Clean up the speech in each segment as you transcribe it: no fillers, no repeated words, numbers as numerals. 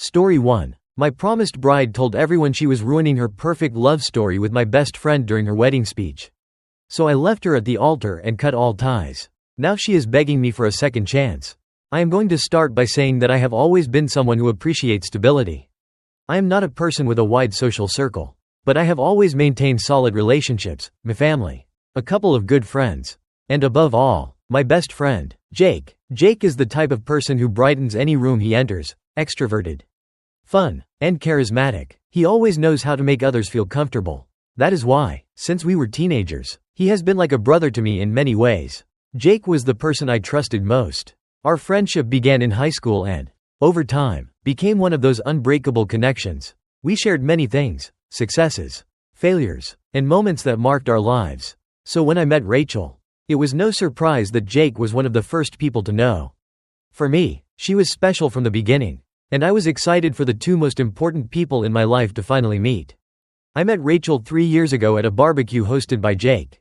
Story 1. My promised bride told everyone she was ruining her perfect love story with my best friend during her wedding speech. So I left her at the altar and cut all ties. Now she is begging me for a second chance. I am going to start by saying that I have always been someone who appreciates stability. I am not a person with a wide social circle, but I have always maintained solid relationships, my family, a couple of good friends, and above all, my best friend, Jake. Jake is the type of person who brightens any room he enters, extroverted, fun, and charismatic. He always knows how to make others feel comfortable. That is why, since we were teenagers, he has been like a brother to me in many ways. Jake was the person I trusted most. Our friendship began in high school and, over time, became one of those unbreakable connections. We shared many things, successes, failures, and moments that marked our lives. So when I met Rachel, it was no surprise that Jake was one of the first people to know. For me, she was special from the beginning, and I was excited for the two most important people in my life to finally meet. I met Rachel 3 years ago at a barbecue hosted by Jake.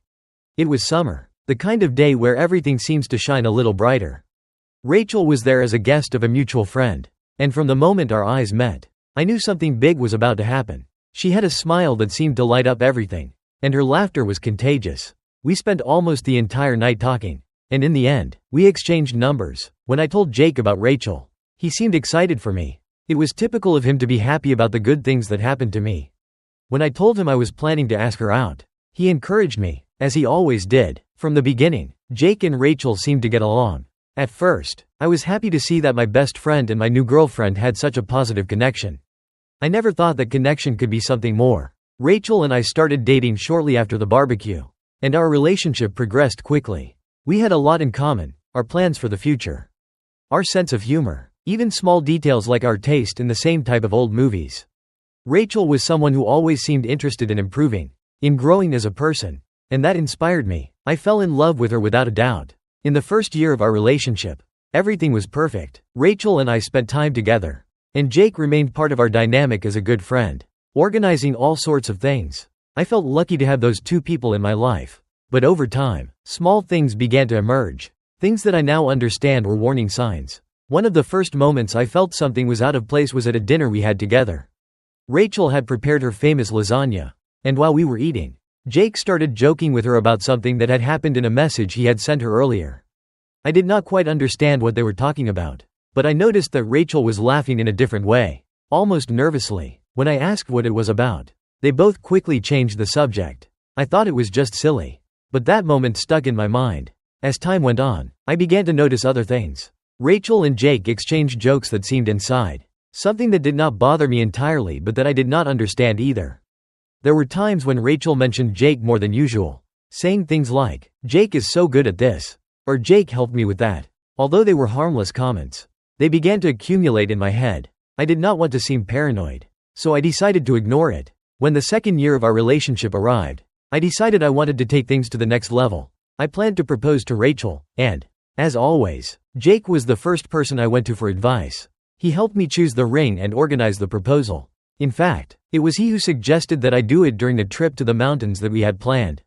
It was summer, the kind of day where everything seems to shine a little brighter. Rachel was there as a guest of a mutual friend, and from the moment our eyes met, I knew something big was about to happen. She had a smile that seemed to light up everything, and her laughter was contagious. We spent almost the entire night talking, and in the end, we exchanged numbers. When I told Jake about Rachel, he seemed excited for me. It was typical of him to be happy about the good things that happened to me. When I told him I was planning to ask her out, he encouraged me, as he always did. From the beginning, Jake and Rachel seemed to get along. At first, I was happy to see that my best friend and my new girlfriend had such a positive connection. I never thought that connection could be something more. Rachel and I started dating shortly after the barbecue, and our relationship progressed quickly. We had a lot in common, our plans for the future, our sense of humor, even small details like our taste in the same type of old movies. Rachel was someone who always seemed interested in improving, in growing as a person, and that inspired me. I fell in love with her without a doubt. In the first year of our relationship, everything was perfect. Rachel and I spent time together, and Jake remained part of our dynamic as a good friend, organizing all sorts of things. I felt lucky to have those two people in my life. But over time, small things began to emerge. Things that I now understand were warning signs. One of the first moments I felt something was out of place was at a dinner we had together. Rachel had prepared her famous lasagna, and while we were eating, Jake started joking with her about something that had happened in a message he had sent her earlier. I did not quite understand what they were talking about, but I noticed that Rachel was laughing in a different way, almost nervously. When I asked what it was about, they both quickly changed the subject. I thought it was just silly, but that moment stuck in my mind. As time went on, I began to notice other things. Rachel and Jake exchanged jokes that seemed inside, something that did not bother me entirely but that I did not understand either. There were times when Rachel mentioned Jake more than usual, saying things like, "Jake is so good at this," or "Jake helped me with that." Although they were harmless comments, they began to accumulate in my head. I did not want to seem paranoid, so I decided to ignore it. When the second year of our relationship arrived, I decided I wanted to take things to the next level. I planned to propose to Rachel, and, as always, Jake was the first person I went to for advice. He helped me choose the ring and organize the proposal. In fact, it was he who suggested that I do it during the trip to the mountains that we had planned.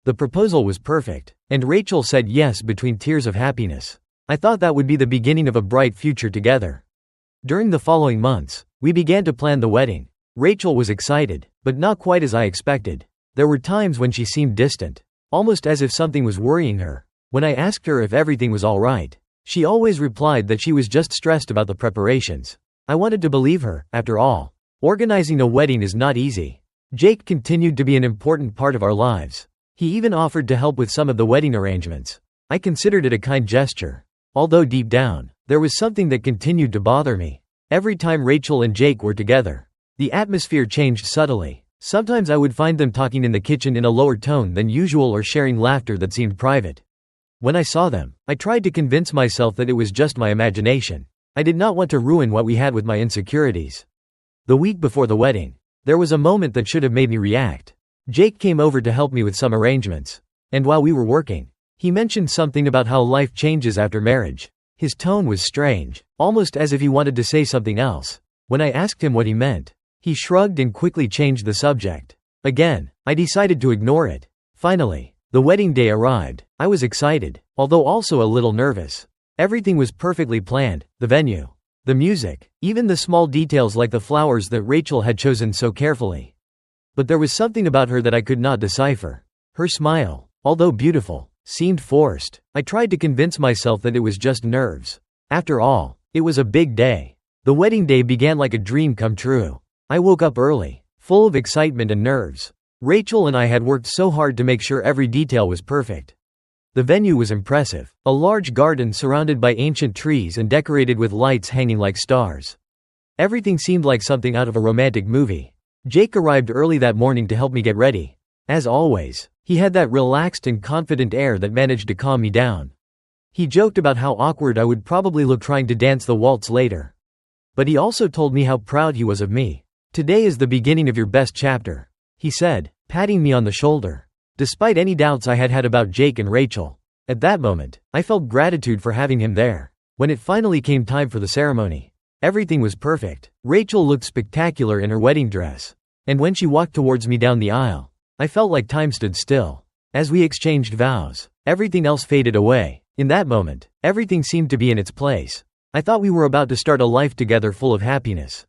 The proposal was perfect, and Rachel said yes between tears of happiness. I thought that would be the beginning of a bright future together. During the following months, we began to plan the wedding. Rachel was excited, but not quite as I expected. There were times when she seemed distant, almost as if something was worrying her. When I asked her if everything was all right, she always replied that she was just stressed about the preparations. I wanted to believe her. After all, organizing a wedding is not easy. Jake continued to be an important part of our lives. He even offered to help with some of the wedding arrangements. I considered it a kind gesture, although deep down, there was something that continued to bother me. Every time Rachel and Jake were together, the atmosphere changed subtly. Sometimes I would find them talking in the kitchen in a lower tone than usual or sharing laughter that seemed private. When I saw them, I tried to convince myself that it was just my imagination. I did not want to ruin what we had with my insecurities. The week before the wedding, there was a moment that should have made me react. Jake came over to help me with some arrangements, and while we were working, he mentioned something about how life changes after marriage. His tone was strange, almost as if he wanted to say something else. When I asked him what he meant, he shrugged and quickly changed the subject. Again, I decided to ignore it. Finally, the wedding day arrived. I was excited, although also a little nervous. Everything was perfectly planned: the venue, the music, even the small details like the flowers that Rachel had chosen so carefully. But there was something about her that I could not decipher. Her smile, although beautiful, seemed forced. I tried to convince myself that it was just nerves. After all, it was a big day. The wedding day began like a dream come true. I woke up early, full of excitement and nerves. Rachel and I had worked so hard to make sure every detail was perfect. The venue was impressive, a large garden surrounded by ancient trees and decorated with lights hanging like stars. Everything seemed like something out of a romantic movie. Jake arrived early that morning to help me get ready. As always, he had that relaxed and confident air that managed to calm me down. He joked about how awkward I would probably look trying to dance the waltz later. But he also told me how proud he was of me. "Today is the beginning of your best chapter," he said, patting me on the shoulder. Despite any doubts I had had about Jake and Rachel, at that moment, I felt gratitude for having him there. When it finally came time for the ceremony, everything was perfect. Rachel looked spectacular in her wedding dress, and when she walked towards me down the aisle, I felt like time stood still. As we exchanged vows, everything else faded away. In that moment, everything seemed to be in its place. I thought we were about to start a life together full of happiness.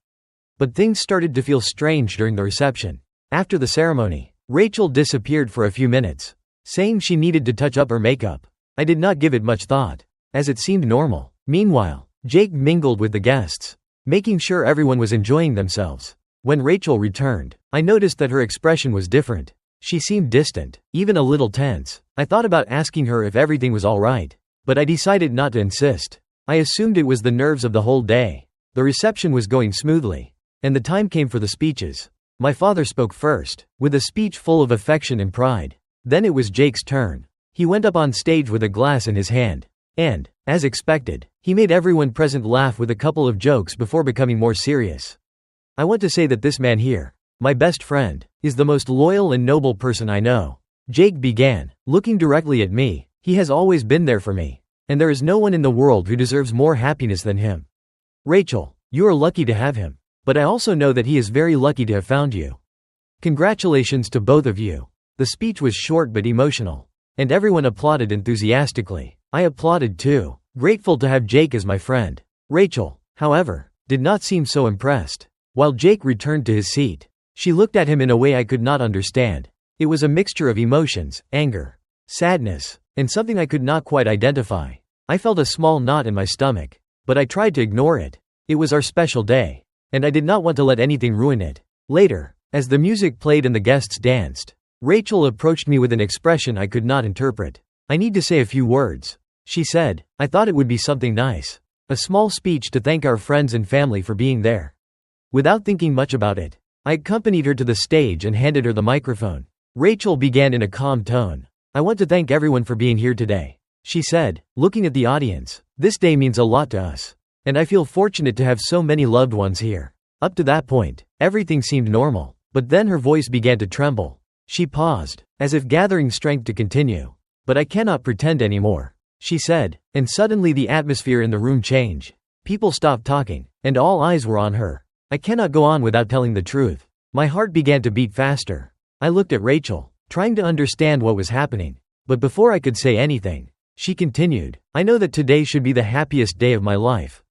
But things started to feel strange during the reception. After the ceremony, Rachel disappeared for a few minutes, saying she needed to touch up her makeup. I did not give it much thought, as it seemed normal. Meanwhile, Jake mingled with the guests, making sure everyone was enjoying themselves. When Rachel returned, I noticed that her expression was different. She seemed distant, even a little tense. I thought about asking her if everything was all right, but I decided not to insist. I assumed it was the nerves of the whole day. The reception was going smoothly, and the time came for the speeches. My father spoke first, with a speech full of affection and pride. Then it was Jake's turn. He went up on stage with a glass in his hand, and, as expected, he made everyone present laugh with a couple of jokes before becoming more serious. "I want to say that this man here, my best friend, is the most loyal and noble person I know," Jake began, looking directly at me. "He has always been there for me, and there is no one in the world who deserves more happiness than him. Rachel, you are lucky to have him. But I also know that he is very lucky to have found you. Congratulations to both of you." The speech was short but emotional, and everyone applauded enthusiastically. I applauded too, grateful to have Jake as my friend. Rachel, however, did not seem so impressed. While Jake returned to his seat, she looked at him in a way I could not understand. It was a mixture of emotions, anger, sadness, and something I could not quite identify. I felt a small knot in my stomach, but I tried to ignore it. It was our special day, and I did not want to let anything ruin it. Later, as the music played and the guests danced, Rachel approached me with an expression I could not interpret. "I need to say a few words," she said. "I thought it would be something nice. A small speech to thank our friends and family for being there." Without thinking much about it, I accompanied her to the stage and handed her the microphone. Rachel began in a calm tone. "I want to thank everyone for being here today," she said, looking at the audience. "This day means a lot to us, and I feel fortunate to have so many loved ones here." Up to that point, everything seemed normal, but then her voice began to tremble. She paused, as if gathering strength to continue. "But I cannot pretend anymore," she said, and suddenly the atmosphere in the room changed. People stopped talking, and all eyes were on her. "I cannot go on without telling the truth." My heart began to beat faster. I looked at Rachel, trying to understand what was happening. But before I could say anything, she continued, "I know that today should be the happiest day of my life,"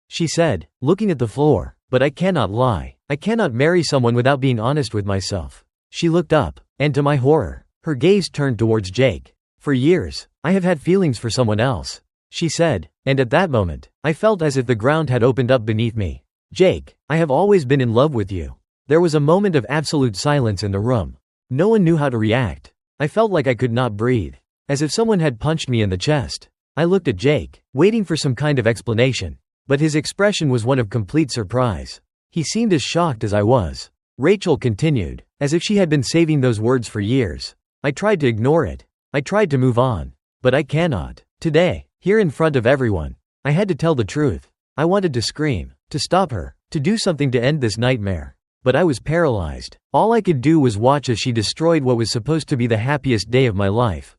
she said, looking at the floor. "But I cannot lie. I cannot marry someone without being honest with myself." She looked up, and to my horror, her gaze turned towards Jake. "For years, I have had feelings for someone else," she said, and at that moment, I felt as if the ground had opened up beneath me. "Jake, I have always been in love with you." There was a moment of absolute silence in the room. No one knew how to react. I felt like I could not breathe, as if someone had punched me in the chest. I looked at Jake, waiting for some kind of explanation. But his expression was one of complete surprise. He seemed as shocked as I was. Rachel continued, as if she had been saving those words for years. "I tried to ignore it. I tried to move on. But I cannot. Today, here in front of everyone, I had to tell the truth. I wanted to scream, to stop her, to do something to end this nightmare. But I was paralyzed. All I could do was watch as she destroyed what was supposed to be the happiest day of my life."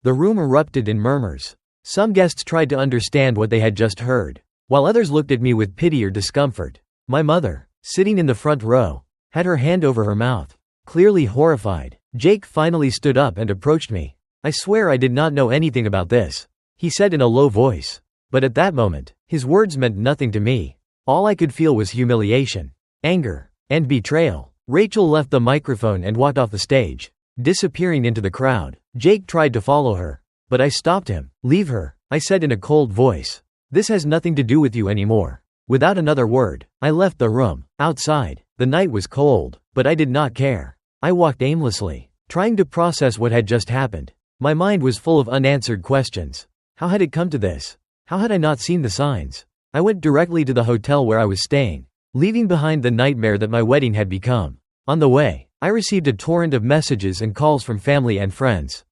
The room erupted in murmurs. Some guests tried to understand what they had just heard, while others looked at me with pity or discomfort. My mother, sitting in the front row, had her hand over her mouth, clearly horrified. Jake finally stood up and approached me. "I swear I did not know anything about this," he said in a low voice. But at that moment, his words meant nothing to me. All I could feel was humiliation, anger, and betrayal. Rachel left the microphone and walked off the stage, disappearing into the crowd. Jake tried to follow her, but I stopped him. "Leave her," I said in a cold voice. "This has nothing to do with you anymore." Without another word, I left the room. Outside, the night was cold, but I did not care. I walked aimlessly, trying to process what had just happened. My mind was full of unanswered questions. How had it come to this? How had I not seen the signs? I went directly to the hotel where I was staying, leaving behind the nightmare that my wedding had become. On the way, I received a torrent of messages and calls from family and friends.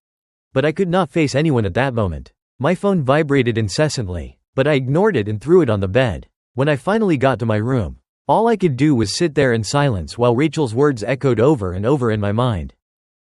But I could not face anyone at that moment. My phone vibrated incessantly, but I ignored it and threw it on the bed. When I finally got to my room, all I could do was sit there in silence while Rachel's words echoed over and over in my mind.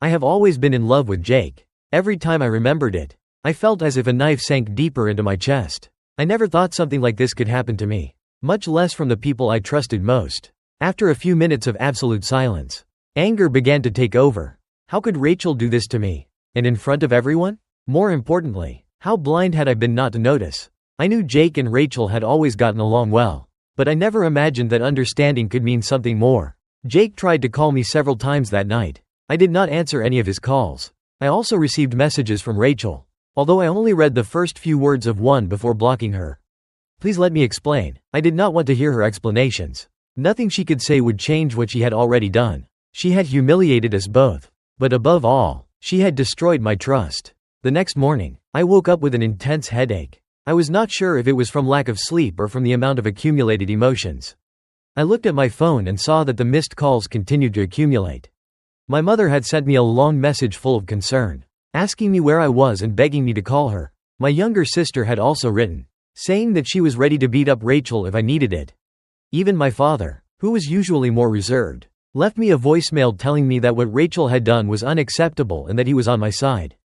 I have always been in love with Jake. Every time I remembered it, I felt as if a knife sank deeper into my chest. I never thought something like this could happen to me, much less from the people I trusted most. After a few minutes of absolute silence, anger began to take over. How could Rachel do this to me? And in front of everyone? More importantly, how blind had I been not to notice? I knew Jake and Rachel had always gotten along well, but I never imagined that understanding could mean something more. Jake tried to call me several times that night. I did not answer any of his calls. I also received messages from Rachel, although I only read the first few words of one before blocking her. Please let me explain. I did not want to hear her explanations. Nothing she could say would change what she had already done. She had humiliated us both. But above all, she had destroyed my trust. The next morning, I woke up with an intense headache. I was not sure if it was from lack of sleep or from the amount of accumulated emotions. I looked at my phone and saw that the missed calls continued to accumulate. My mother had sent me a long message full of concern, asking me where I was and begging me to call her. My younger sister had also written, saying that she was ready to beat up Rachel if I needed it. Even my father, who was usually more reserved, left me a voicemail telling me that what Rachel had done was unacceptable and that he was on my side.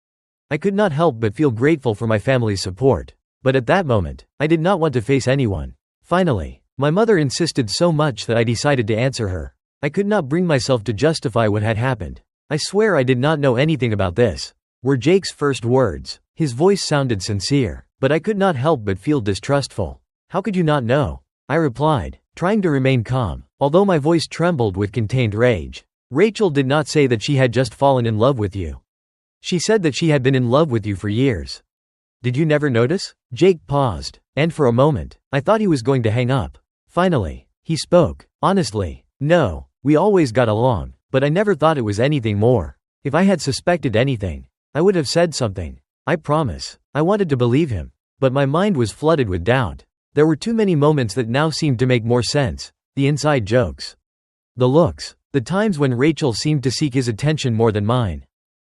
I could not help but feel grateful for my family's support. But at that moment, I did not want to face anyone. Finally, my mother insisted so much that I decided to answer her. I could not bring myself to justify what had happened. "I swear I did not know anything about this," were Jake's first words. His voice sounded sincere, but I could not help but feel distrustful. "How could you not know?" I replied, trying to remain calm, although my voice trembled with contained rage. "Rachel did not say that she had just fallen in love with you. She said that she had been in love with you for years. Did you never notice?" Jake paused, and for a moment, I thought he was going to hang up. Finally, he spoke. "Honestly, no, we always got along, but I never thought it was anything more. If I had suspected anything, I would have said something. I promise." I wanted to believe him, but my mind was flooded with doubt. There were too many moments that now seemed to make more sense. The inside jokes, the looks, the times when Rachel seemed to seek his attention more than mine.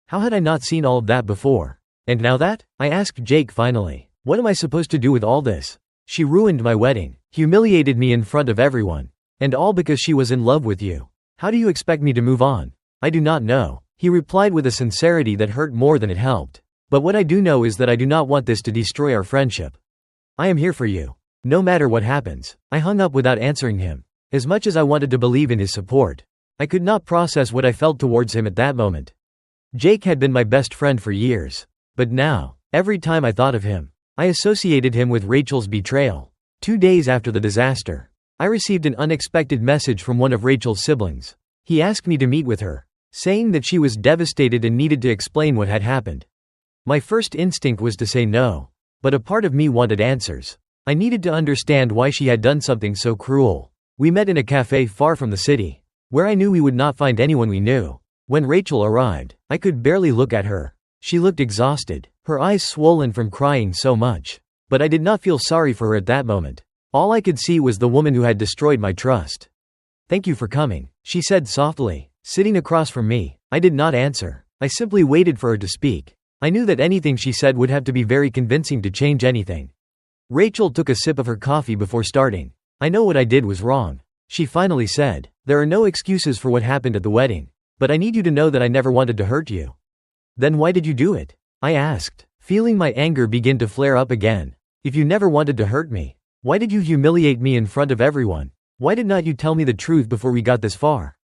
How had I not seen all of that before? "And now that?" I asked Jake finally. "What am I supposed to do with all this? She ruined my wedding, humiliated me in front of everyone, and all because she was in love with you. How do you expect me to move on?" "I do not know," he replied with a sincerity that hurt more than it helped. "But what I do know is that I do not want this to destroy our friendship. I am here for you, no matter what happens." I hung up without answering him. As much as I wanted to believe in his support, I could not process what I felt towards him at that moment. Jake had been my best friend for years. But now, every time I thought of him, I associated him with Rachel's betrayal. 2 days after the disaster, I received an unexpected message from one of Rachel's siblings. He asked me to meet with her, saying that she was devastated and needed to explain what had happened. My first instinct was to say no, but a part of me wanted answers. I needed to understand why she had done something so cruel. We met in a cafe far from the city, where I knew we would not find anyone we knew. When Rachel arrived, I could barely look at her. She looked exhausted, her eyes swollen from crying so much. But I did not feel sorry for her at that moment. All I could see was the woman who had destroyed my trust. "Thank you for coming," she said softly, sitting across from me. I did not answer. I simply waited for her to speak. I knew that anything she said would have to be very convincing to change anything. Rachel took a sip of her coffee before starting. "I know what I did was wrong," she finally said. "There are no excuses for what happened at the wedding. But I need you to know that I never wanted to hurt you." "Then why did you do it?" I asked, feeling my anger begin to flare up again. "If you never wanted to hurt me, why did you humiliate me in front of everyone? Why did not you tell me the truth before we got this far?"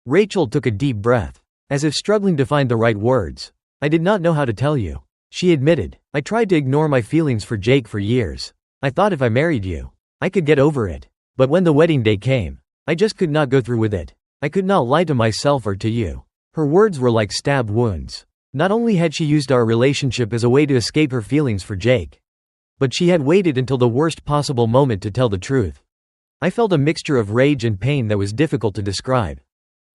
Rachel took a deep breath, as if struggling to find the right words. "I did not know how to tell you," she admitted. "I tried to ignore my feelings for Jake for years. I thought if I married you, I could get over it. But when the wedding day came, I just could not go through with it. I could not lie to myself or to you. Her words were like stab wounds. Not only had she used our relationship as a way to escape her feelings for Jake, but she had waited until the worst possible moment to tell the truth. I felt a mixture of rage and pain that was difficult to describe.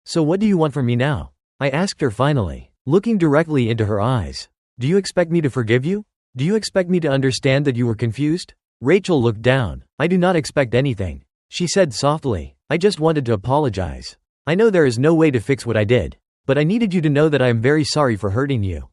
So what do you want from me now? I asked her finally, looking directly into her eyes. Do you expect me to forgive you? Do you expect me to understand that you were confused? Rachel looked down. I do not expect anything, she said softly. I just wanted to apologize. I know there is no way to fix what I did, but I needed you to know that I am very sorry for hurting you.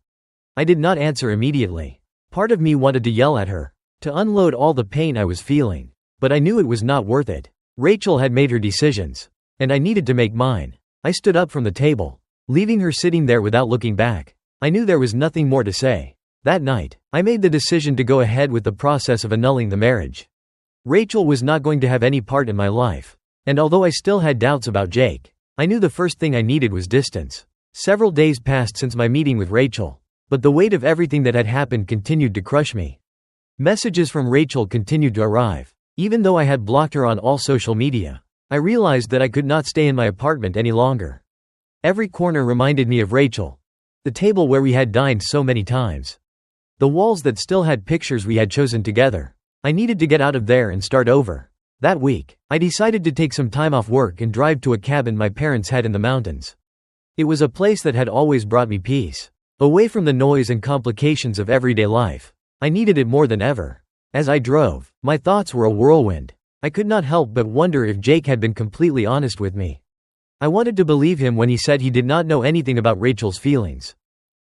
I did not answer immediately. Part of me wanted to yell at her, to unload all the pain I was feeling, but I knew it was not worth it. Rachel had made her decisions, and I needed to make mine. I stood up from the table, leaving her sitting there without looking back. I knew there was nothing more to say. That night, I made the decision to go ahead with the process of annulling the marriage. Rachel was not going to have any part in my life, and although I still had doubts about Jake, I knew the first thing I needed was distance. Several days passed since my meeting with Rachel, but the weight of everything that had happened continued to crush me. Messages from Rachel continued to arrive. Even though I had blocked her on all social media, I realized that I could not stay in my apartment any longer. Every corner reminded me of Rachel. The table where we had dined so many times. The walls that still had pictures we had chosen together. I needed to get out of there and start over. That week, I decided to take some time off work and drive to a cabin my parents had in the mountains. It was a place that had always brought me peace. Away from the noise and complications of everyday life. I needed it more than ever. As I drove, my thoughts were a whirlwind. I could not help but wonder if Jake had been completely honest with me. I wanted to believe him when he said he did not know anything about Rachel's feelings.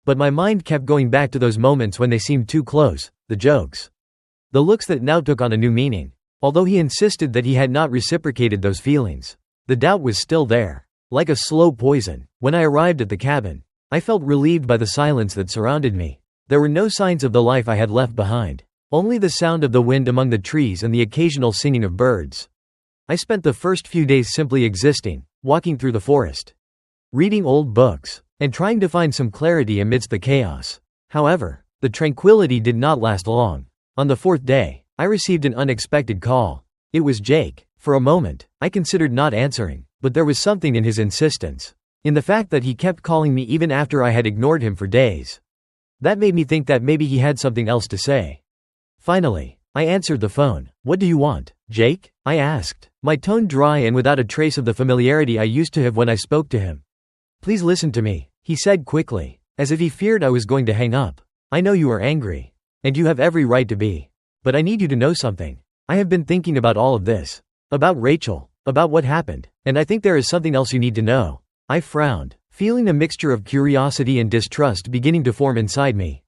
But my mind kept going back to those moments when they seemed too close, the jokes. The looks that now took on a new meaning. Although he insisted that he had not reciprocated those feelings, the doubt was still there. Like a slow poison, when I arrived at the cabin, I felt relieved by the silence that surrounded me. There were no signs of the life I had left behind. Only the sound of the wind among the trees and the occasional singing of birds. I spent the first few days simply existing, walking through the forest, reading old books, and trying to find some clarity amidst the chaos. However, the tranquility did not last long. On the fourth day, I received an unexpected call. It was Jake. For a moment, I considered not answering, but there was something in his insistence. In the fact that he kept calling me even after I had ignored him for days. That made me think that maybe he had something else to say. Finally, I answered the phone. What do you want, Jake? I asked, my tone dry and without a trace of the familiarity I used to have when I spoke to him. Please listen to me, he said quickly, as if he feared I was going to hang up. I know you are angry. And you have every right to be. But I need you to know something. I have been thinking about all of this. About Rachel. About what happened. And I think there is something else you need to know. I frowned, feeling a mixture of curiosity and distrust beginning to form inside me.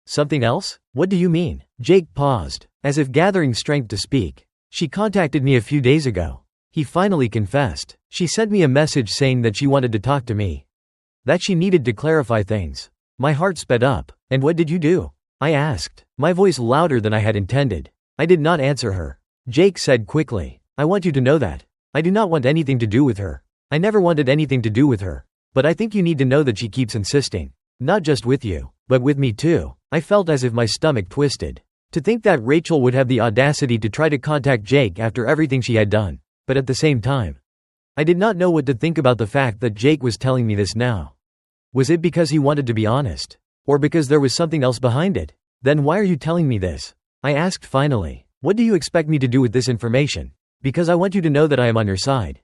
Something else? What do you mean? Jake paused, as if gathering strength to speak. She contacted me a few days ago. He finally confessed. She sent me a message saying that she wanted to talk to me. That she needed to clarify things. My heart sped up. And what did you do? I asked, my voice louder than I had intended. I did not answer her. Jake said quickly, I want you to know that. I do not want anything to do with her. I never wanted anything to do with her. But I think you need to know that she keeps insisting. Not just with you, but with me too. I felt as if my stomach twisted. To think that Rachel would have the audacity to try to contact Jake after everything she had done. But at the same time, I did not know what to think about the fact that Jake was telling me this now. Was it because he wanted to be honest? Or because there was something else behind it? Then why are you telling me this? I asked finally. What do you expect me to do with this information? Because I want you to know that I am on your side.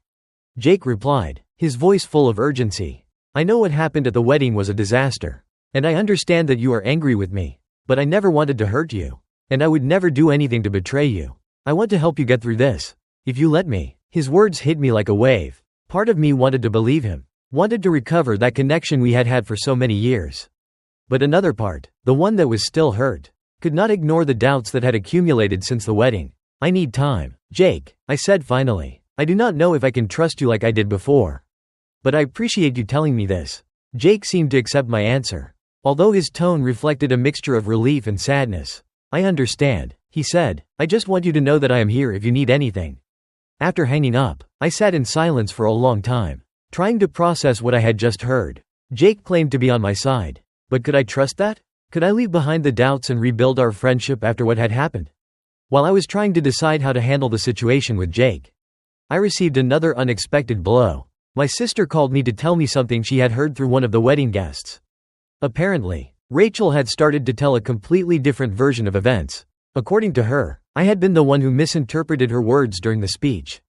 Jake replied, his voice full of urgency. I know what happened at the wedding was a disaster. And I understand that you are angry with me. But I never wanted to hurt you. And I would never do anything to betray you. I want to help you get through this. If you let me. His words hit me like a wave. Part of me wanted to believe him. Wanted to recover that connection we had had for so many years. But another part, the one that was still hurt, could not ignore the doubts that had accumulated since the wedding. I need time. Jake, I said finally. I do not know if I can trust you like I did before. But I appreciate you telling me this. Jake seemed to accept my answer. Although his tone reflected a mixture of relief and sadness. I understand, he said. I just want you to know that I am here if you need anything. After hanging up, I sat in silence for a long time, trying to process what I had just heard. Jake claimed to be on my side. But could I trust that? Could I leave behind the doubts and rebuild our friendship after what had happened? While I was trying to decide how to handle the situation with Jake, I received another unexpected blow. My sister called me to tell me something she had heard through one of the wedding guests. Apparently, Rachel had started to tell a completely different version of events. According to her, I had been the one who misinterpreted her words during the speech.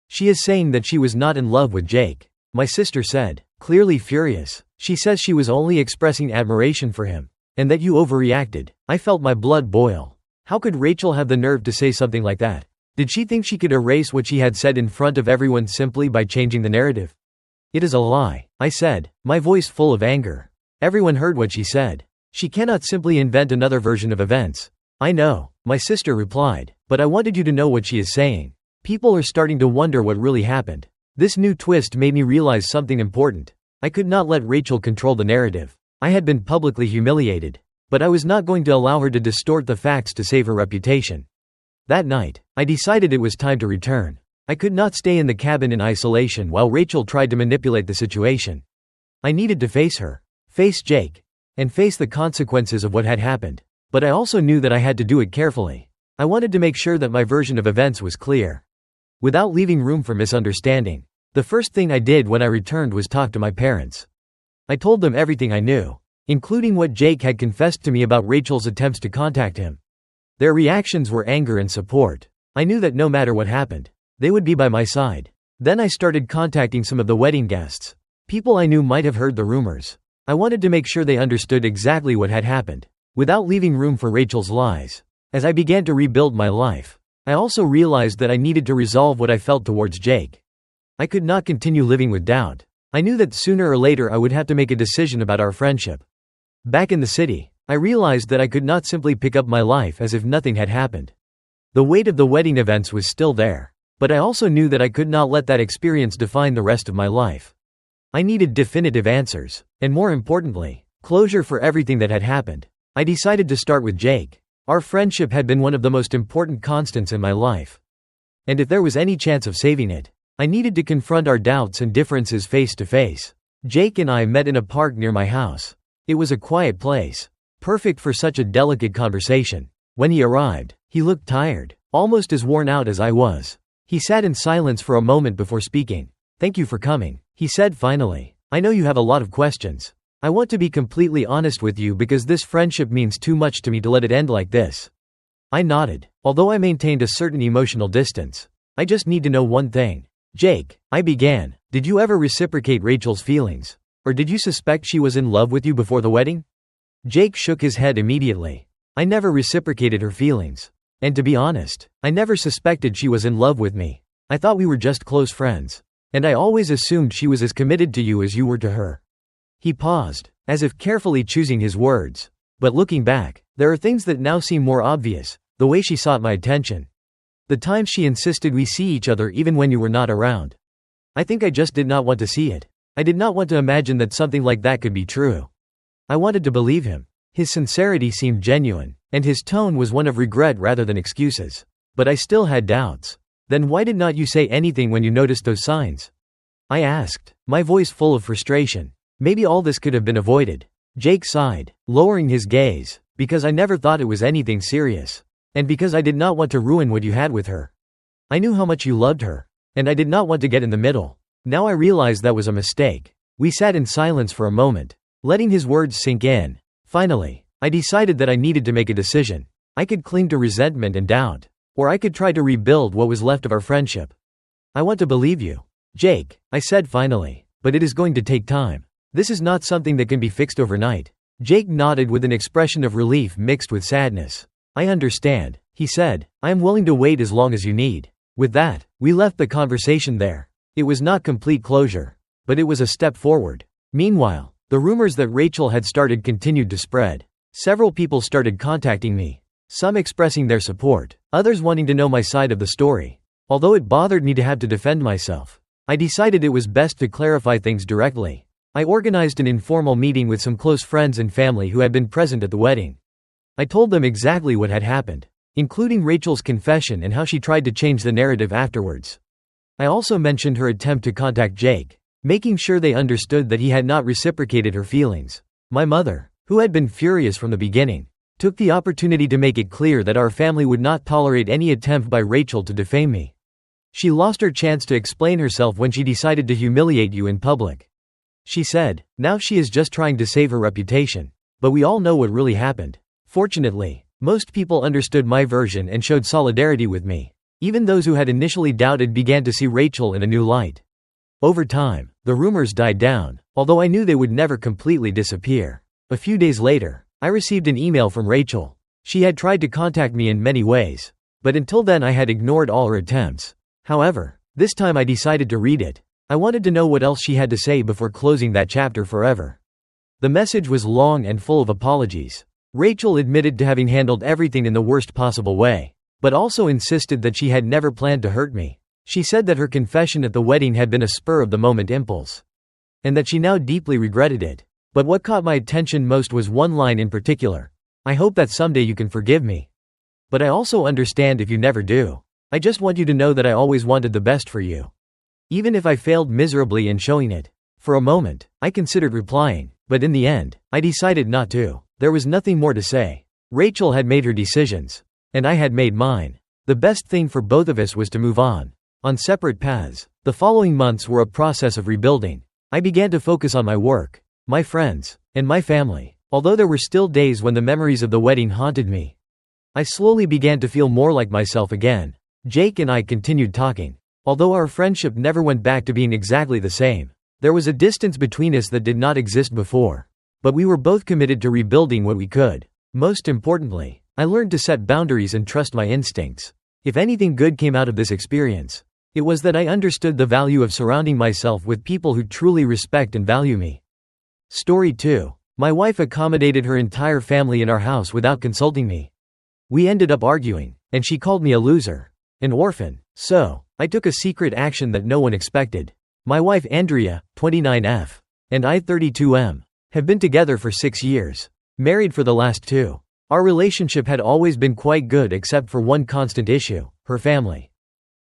She is saying that she was not in love with Jake, my sister said, clearly furious. She says she was only expressing admiration for him, and that you overreacted. I felt my blood boil. How could Rachel have the nerve to say something like that? Did she think she could erase what she had said in front of everyone simply by changing the narrative? It is a lie, I said, my voice full of anger. Everyone heard what she said. She cannot simply invent another version of events. I know, my sister replied, but I wanted you to know what she is saying. People are starting to wonder what really happened. This new twist made me realize something important. I could not let Rachel control the narrative. I had been publicly humiliated, but I was not going to allow her to distort the facts to save her reputation. That night, I decided it was time to return. I could not stay in the cabin in isolation while Rachel tried to manipulate the situation. I needed to face her, face Jake, and face the consequences of what had happened. But I also knew that I had to do it carefully. I wanted to make sure that my version of events was clear, without leaving room for misunderstanding. The first thing I did when I returned was talk to my parents. I told them everything I knew, including what Jake had confessed to me about Rachel's attempts to contact him. Their reactions were anger and support. I knew that no matter what happened, they would be by my side. Then I started contacting some of the wedding guests, people I knew might have heard the rumors. I wanted to make sure they understood exactly what had happened, without leaving room for Rachel's lies. As I began to rebuild my life, I also realized that I needed to resolve what I felt towards Jake. I could not continue living with doubt. I knew that sooner or later I would have to make a decision about our friendship. Back in the city, I realized that I could not simply pick up my life as if nothing had happened. The weight of the wedding events was still there, but I also knew that I could not let that experience define the rest of my life. I needed definitive answers, and more importantly, closure for everything that had happened. I decided to start with Jake. Our friendship had been one of the most important constants in my life. And if there was any chance of saving it, I needed to confront our doubts and differences face to face. Jake and I met in a park near my house. It was a quiet place, perfect for such a delicate conversation. When he arrived, he looked tired, almost as worn out as I was. He sat in silence for a moment before speaking. "Thank you for coming," he said finally. "I know you have a lot of questions. I want to be completely honest with you because this friendship means too much to me to let it end like this." I nodded, although I maintained a certain emotional distance. "I just need to know one thing. Jake," I began, "did you ever reciprocate Rachel's feelings? Or did you suspect she was in love with you before the wedding?" Jake shook his head immediately. "I never reciprocated her feelings. And to be honest, I never suspected she was in love with me. I thought we were just close friends. And I always assumed she was as committed to you as you were to her." He paused, as if carefully choosing his words. "But looking back, there are things that now seem more obvious. The way she sought my attention. The times she insisted we see each other even when you were not around. I think I just did not want to see it. I did not want to imagine that something like that could be true. I wanted to believe him. His sincerity seemed genuine, and his tone was one of regret rather than excuses. But I still had doubts. Then why did not you say anything when you noticed those signs?" I asked, my voice full of frustration. Maybe all this could have been avoided. Jake sighed, lowering his gaze, "Because I never thought it was anything serious. And because I did not want to ruin what you had with her. I knew how much you loved her, and I did not want to get in the middle. Now I realized that was a mistake." We sat in silence for a moment, letting his words sink in. Finally, I decided that I needed to make a decision. I could cling to resentment and doubt, or I could try to rebuild what was left of our friendship. "I want to believe you, Jake," I said finally, "but it is going to take time. This is not something that can be fixed overnight." Jake nodded with an expression of relief mixed with sadness. "I understand," he said. "I am willing to wait as long as you need." With that, we left the conversation there. It was not complete closure, but it was a step forward. Meanwhile, the rumors that Rachel had started continued to spread. Several people started contacting me, some expressing their support, others wanting to know my side of the story. Although it bothered me to have to defend myself, I decided it was best to clarify things directly. I organized an informal meeting with some close friends and family who had been present at the wedding. I told them exactly what had happened, including Rachel's confession and how she tried to change the narrative afterwards. I also mentioned her attempt to contact Jake, making sure they understood that he had not reciprocated her feelings. My mother, who had been furious from the beginning, took the opportunity to make it clear that our family would not tolerate any attempt by Rachel to defame me. She lost her chance to explain herself when she decided to humiliate you in public. She said, now she is just trying to save her reputation. But we all know what really happened. Fortunately, most people understood my version and showed solidarity with me. Even those who had initially doubted began to see Rachel in a new light. Over time, the rumors died down, although I knew they would never completely disappear. A few days later, I received an email from Rachel. She had tried to contact me in many ways, but until then I had ignored all her attempts. However, this time I decided to read it. I wanted to know what else she had to say before closing that chapter forever. The message was long and full of apologies. Rachel admitted to having handled everything in the worst possible way, but also insisted that she had never planned to hurt me. She said that her confession at the wedding had been a spur-of-the-moment impulse, and that she now deeply regretted it. But what caught my attention most was one line in particular. I hope that someday you can forgive me. But I also understand if you never do. I just want you to know that I always wanted the best for you, even if I failed miserably in showing it. For a moment, I considered replying, but in the end, I decided not to. There was nothing more to say. Rachel had made her decisions, and I had made mine. The best thing for both of us was to move on separate paths. The following months were a process of rebuilding. I began to focus on my work, my friends, and my family. Although there were still days when the memories of the wedding haunted me, I slowly began to feel more like myself again. Jake and I continued talking. Although our friendship never went back to being exactly the same, there was a distance between us that did not exist before. But we were both committed to rebuilding what we could. Most importantly, I learned to set boundaries and trust my instincts. If anything good came out of this experience, it was that I understood the value of surrounding myself with people who truly respect and value me. Story 2. My wife accommodated her entire family in our house without consulting me. We ended up arguing, and she called me a loser, an orphan. So, I took a secret action that no one expected. My wife Andrea, 29F, and I, 32M, have been together for 6 years, married for the last 2. Our relationship had always been quite good except for one constant issue: her family.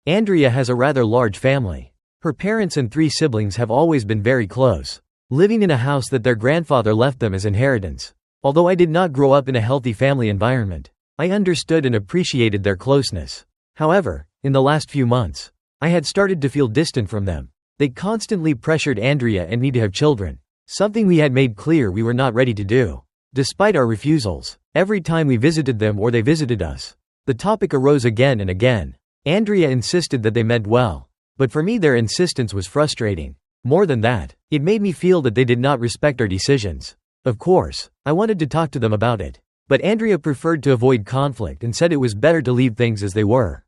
Andrea has a rather large family. Her parents and 3 siblings have always been very close, living in a house that their grandfather left them as inheritance. Although I did not grow up in a healthy family environment, I understood and appreciated their closeness. However, in the last few months, I had started to feel distant from them. They constantly pressured Andrea and me to have children, something we had made clear we were not ready to do. Despite our refusals, every time we visited them or they visited us, the topic arose again and again. Andrea insisted that they meant well, but for me their insistence was frustrating. More than that, it made me feel that they did not respect our decisions. Of course, I wanted to talk to them about it, but Andrea preferred to avoid conflict and said it was better to leave things as they were.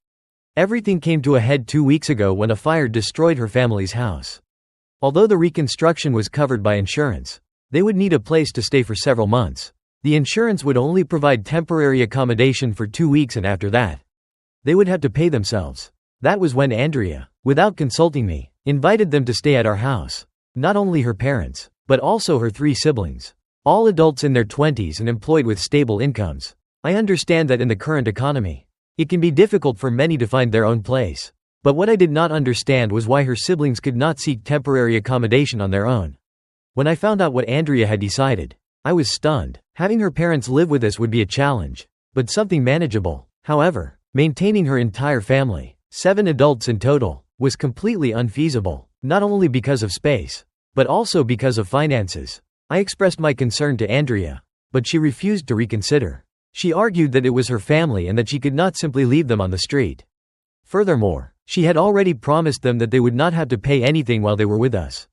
Everything came to a head 2 weeks ago when a fire destroyed her family's house. Although the reconstruction was covered by insurance, they would need a place to stay for several months. The insurance would only provide temporary accommodation for 2 weeks, and after that, they would have to pay themselves. That was when Andrea, without consulting me, invited them to stay at our house. Not only her parents, but also her 3 siblings. All adults in their 20s and employed with stable incomes. I understand that in the current economy, it can be difficult for many to find their own place. But what I did not understand was why her siblings could not seek temporary accommodation on their own. When I found out what Andrea had decided, I was stunned. Having her parents live with us would be a challenge, but something manageable. However, maintaining her entire family, 7 adults in total, was completely unfeasible, not only because of space, but also because of finances. I expressed my concern to Andrea, but she refused to reconsider. She argued that it was her family and that she could not simply leave them on the street. Furthermore, she had already promised them that they would not have to pay anything while they were with us.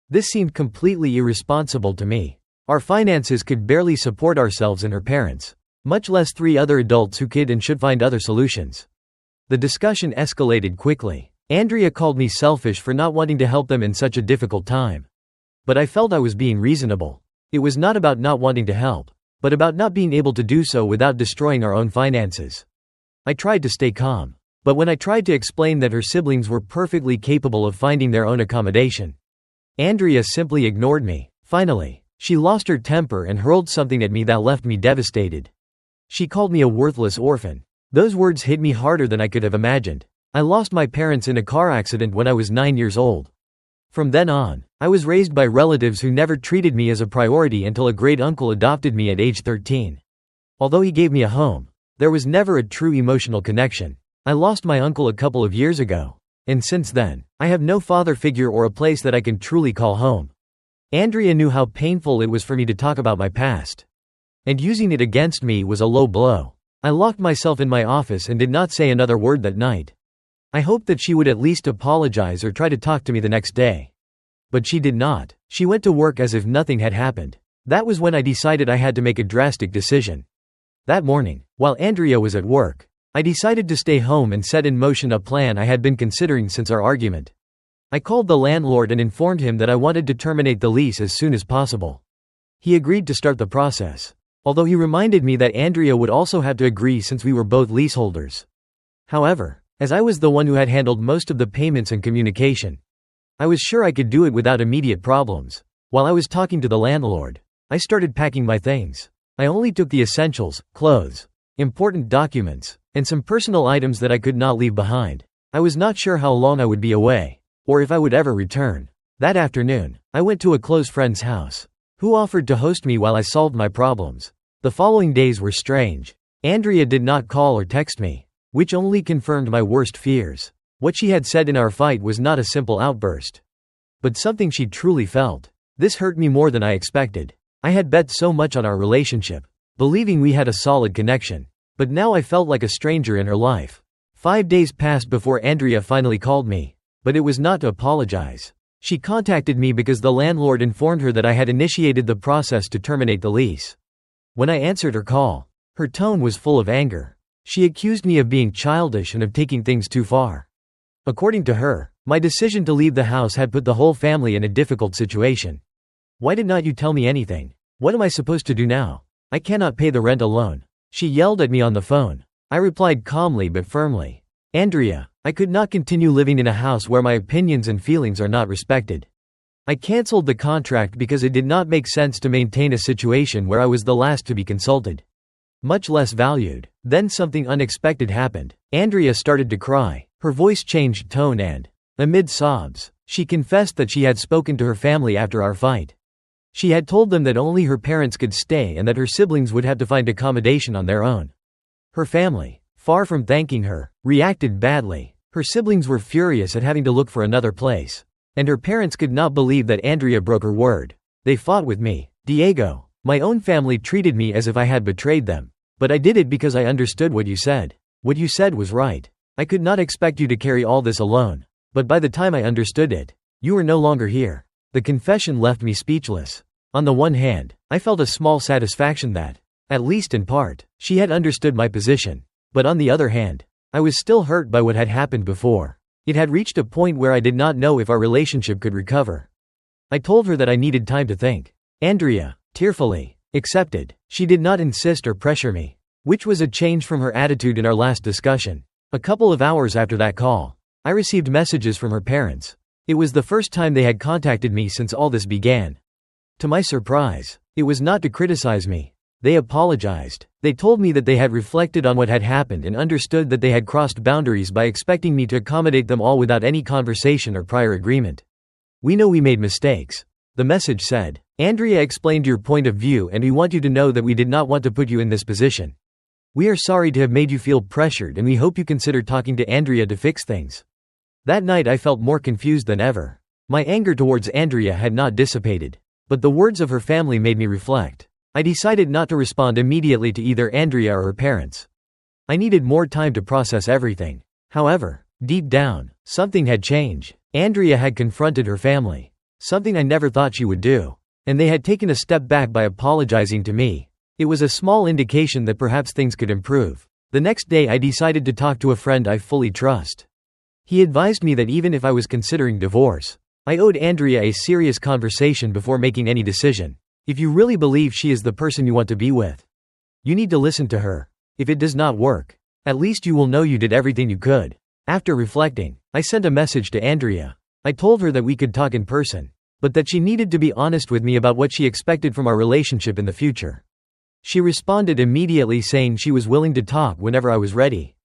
This seemed completely irresponsible to me. Our finances could barely support ourselves and her parents, much less 3 other adults who could and should find other solutions. The discussion escalated quickly. Andrea called me selfish for not wanting to help them in such a difficult time. But I felt I was being reasonable. It was not about not wanting to help, but about not being able to do so without destroying our own finances. I tried to stay calm, but when I tried to explain that her siblings were perfectly capable of finding their own accommodation, Andrea simply ignored me. Finally, she lost her temper and hurled something at me that left me devastated. She called me a worthless orphan. Those words hit me harder than I could have imagined. I lost my parents in a car accident when I was 9 years old. From then on, I was raised by relatives who never treated me as a priority until a great uncle adopted me at age 13. Although he gave me a home, there was never a true emotional connection. I lost my uncle a couple of years ago, And since then, I have no father figure or a place that I can truly call home. Andrea knew how painful it was for me to talk about my past. And using it against me was a low blow. I locked myself in my office and did not say another word that night. I hoped that she would at least apologize or try to talk to me the next day. But she did not. She went to work as if nothing had happened. That was when I decided I had to make a drastic decision. That morning, while Andrea was at work, I decided to stay home and set in motion a plan I had been considering since our argument. I called the landlord and informed him that I wanted to terminate the lease as soon as possible. He agreed to start the process, although he reminded me that Andrea would also have to agree since we were both leaseholders. However, as I was the one who had handled most of the payments and communication, I was sure I could do it without immediate problems. While I was talking to the landlord, I started packing my things. I only took the essentials, clothes, important documents, and some personal items that I could not leave behind. I was not sure how long I would be away, or if I would ever return. That afternoon, I went to a close friend's house, who offered to host me while I solved my problems. The following days were strange. Andrea did not call or text me, which only confirmed my worst fears. What she had said in our fight was not a simple outburst, but something she truly felt. This hurt me more than I expected. I had bet so much on our relationship, believing we had a solid connection. But now I felt like a stranger in her life. 5 days passed before Andrea finally called me, but it was not to apologize. She contacted me because the landlord informed her that I had initiated the process to terminate the lease. When I answered her call, her tone was full of anger. She accused me of being childish and of taking things too far. According to her, my decision to leave the house had put the whole family in a difficult situation. Why did not you tell me anything? What am I supposed to do now? I cannot pay the rent alone. She yelled at me on the phone. I replied calmly but firmly. Andrea, I could not continue living in a house where my opinions and feelings are not respected. I canceled the contract because it did not make sense to maintain a situation where I was the last to be consulted, much less valued. Then something unexpected happened. Andrea started to cry. Her voice changed tone and, amid sobs, she confessed that she had spoken to her family after our fight. She had told them that only her parents could stay and that her siblings would have to find accommodation on their own. Her family, far from thanking her, reacted badly. Her siblings were furious at having to look for another place. And her parents could not believe that Andrea broke her word. They fought with me. Diego, my own family treated me as if I had betrayed them. But I did it because I understood what you said. What you said was right. I could not expect you to carry all this alone. But by the time I understood it, you were no longer here. The confession left me speechless. On the one hand, I felt a small satisfaction that, at least in part, she had understood my position. But on the other hand, I was still hurt by what had happened before. It had reached a point where I did not know if our relationship could recover. I told her that I needed time to think. Andrea, tearfully, accepted. She did not insist or pressure me, which was a change from her attitude in our last discussion. A couple of hours after that call, I received messages from her parents. It was the first time they had contacted me since all this began. To my surprise, it was not to criticize me. They apologized. They told me that they had reflected on what had happened and understood that they had crossed boundaries by expecting me to accommodate them all without any conversation or prior agreement. We know we made mistakes. The message said, Andrea explained your point of view and we want you to know that we did not want to put you in this position. We are sorry to have made you feel pressured and we hope you consider talking to Andrea to fix things. That night I felt more confused than ever. My anger towards Andrea had not dissipated, but the words of her family made me reflect. I decided not to respond immediately to either Andrea or her parents. I needed more time to process everything. However, deep down, something had changed. Andrea had confronted her family, something I never thought she would do, and they had taken a step back by apologizing to me. It was a small indication that perhaps things could improve. The next day I decided to talk to a friend I fully trust. He advised me that even if I was considering divorce, I owed Andrea a serious conversation before making any decision. If you really believe she is the person you want to be with, you need to listen to her. If it does not work, at least you will know you did everything you could. After reflecting, I sent a message to Andrea. I told her that we could talk in person, but that she needed to be honest with me about what she expected from our relationship in the future. She responded immediately saying she was willing to talk whenever I was ready.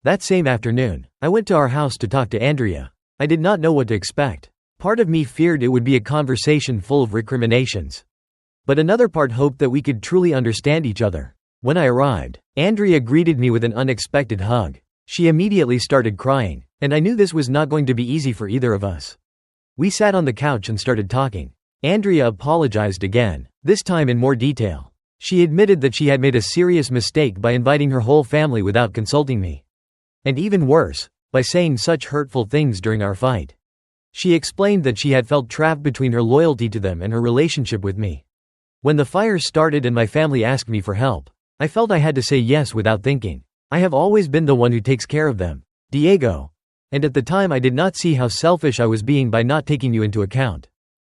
That same afternoon, I went to our house to talk to Andrea. I did not know what to expect. Part of me feared it would be a conversation full of recriminations, but another part hoped that we could truly understand each other. When I arrived, Andrea greeted me with an unexpected hug. She immediately started crying, And I knew this was not going to be easy for either of us. We sat on the couch and started talking. Andrea apologized again, this time in more detail. She admitted that she had made a serious mistake by inviting her whole family without consulting me. And even worse, by saying such hurtful things during our fight. She explained that she had felt trapped between her loyalty to them and her relationship with me. When the fire started and my family asked me for help, I felt I had to say yes without thinking. I have always been the one who takes care of them, Diego. And at the time I did not see how selfish I was being by not taking you into account.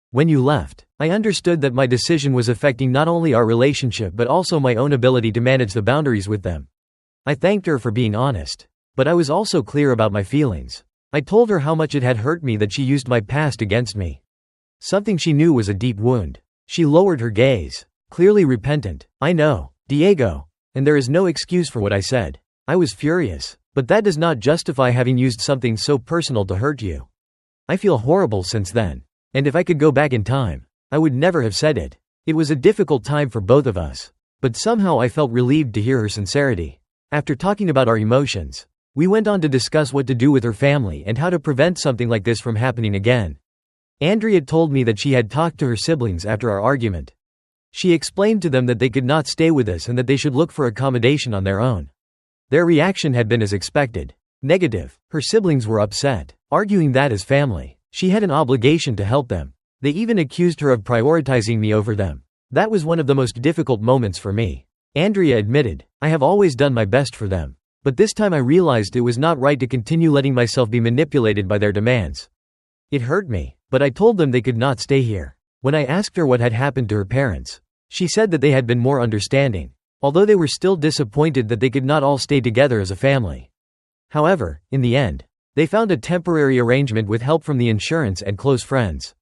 When you left, I understood that my decision was affecting not only our relationship but also my own ability to manage the boundaries with them. I thanked her for being honest. But I was also clear about my feelings. I told her how much it had hurt me that she used my past against me. Something she knew was a deep wound. She lowered her gaze, clearly repentant. I know, Diego. And there is no excuse for what I said. I was furious. But that does not justify having used something so personal to hurt you. I feel horrible since then. And if I could go back in time, I would never have said it. It was a difficult time for both of us. But somehow I felt relieved to hear her sincerity. After talking about our emotions, we went on to discuss what to do with her family and how to prevent something like this from happening again. Andrea told me that she had talked to her siblings after our argument. She explained to them that they could not stay with us and that they should look for accommodation on their own. Their reaction had been as expected. Negative. Her siblings were upset, arguing that as family, she had an obligation to help them. They even accused her of prioritizing me over them. That was one of the most difficult moments for me. Andrea admitted, I have always done my best for them. But this time I realized it was not right to continue letting myself be manipulated by their demands. It hurt me, but I told them they could not stay here. When I asked her what had happened to her parents, she said that they had been more understanding, although they were still disappointed that they could not all stay together as a family. However, in the end, they found a temporary arrangement with help from the insurance and close friends.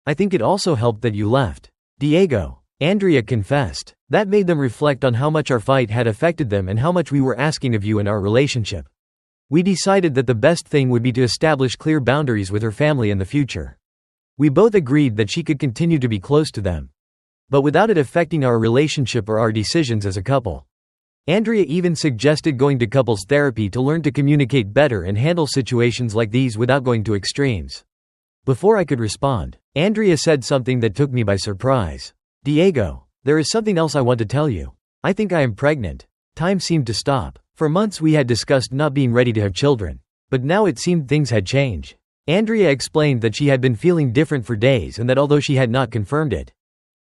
I think it also helped that you left, Diego. Andrea confessed. That made them reflect on how much our fight had affected them and how much we were asking of you in our relationship. We decided that the best thing would be to establish clear boundaries with her family in the future. We both agreed that she could continue to be close to them, but without it affecting our relationship or our decisions as a couple. Andrea even suggested going to couples therapy to learn to communicate better and handle situations like these without going to extremes. Before I could respond, Andrea said something that took me by surprise. Diego, there is something else I want to tell you. I think I am pregnant. Time seemed to stop. For months we had discussed not being ready to have children. But now it seemed things had changed. Andrea explained that she had been feeling different for days and that although she had not confirmed it,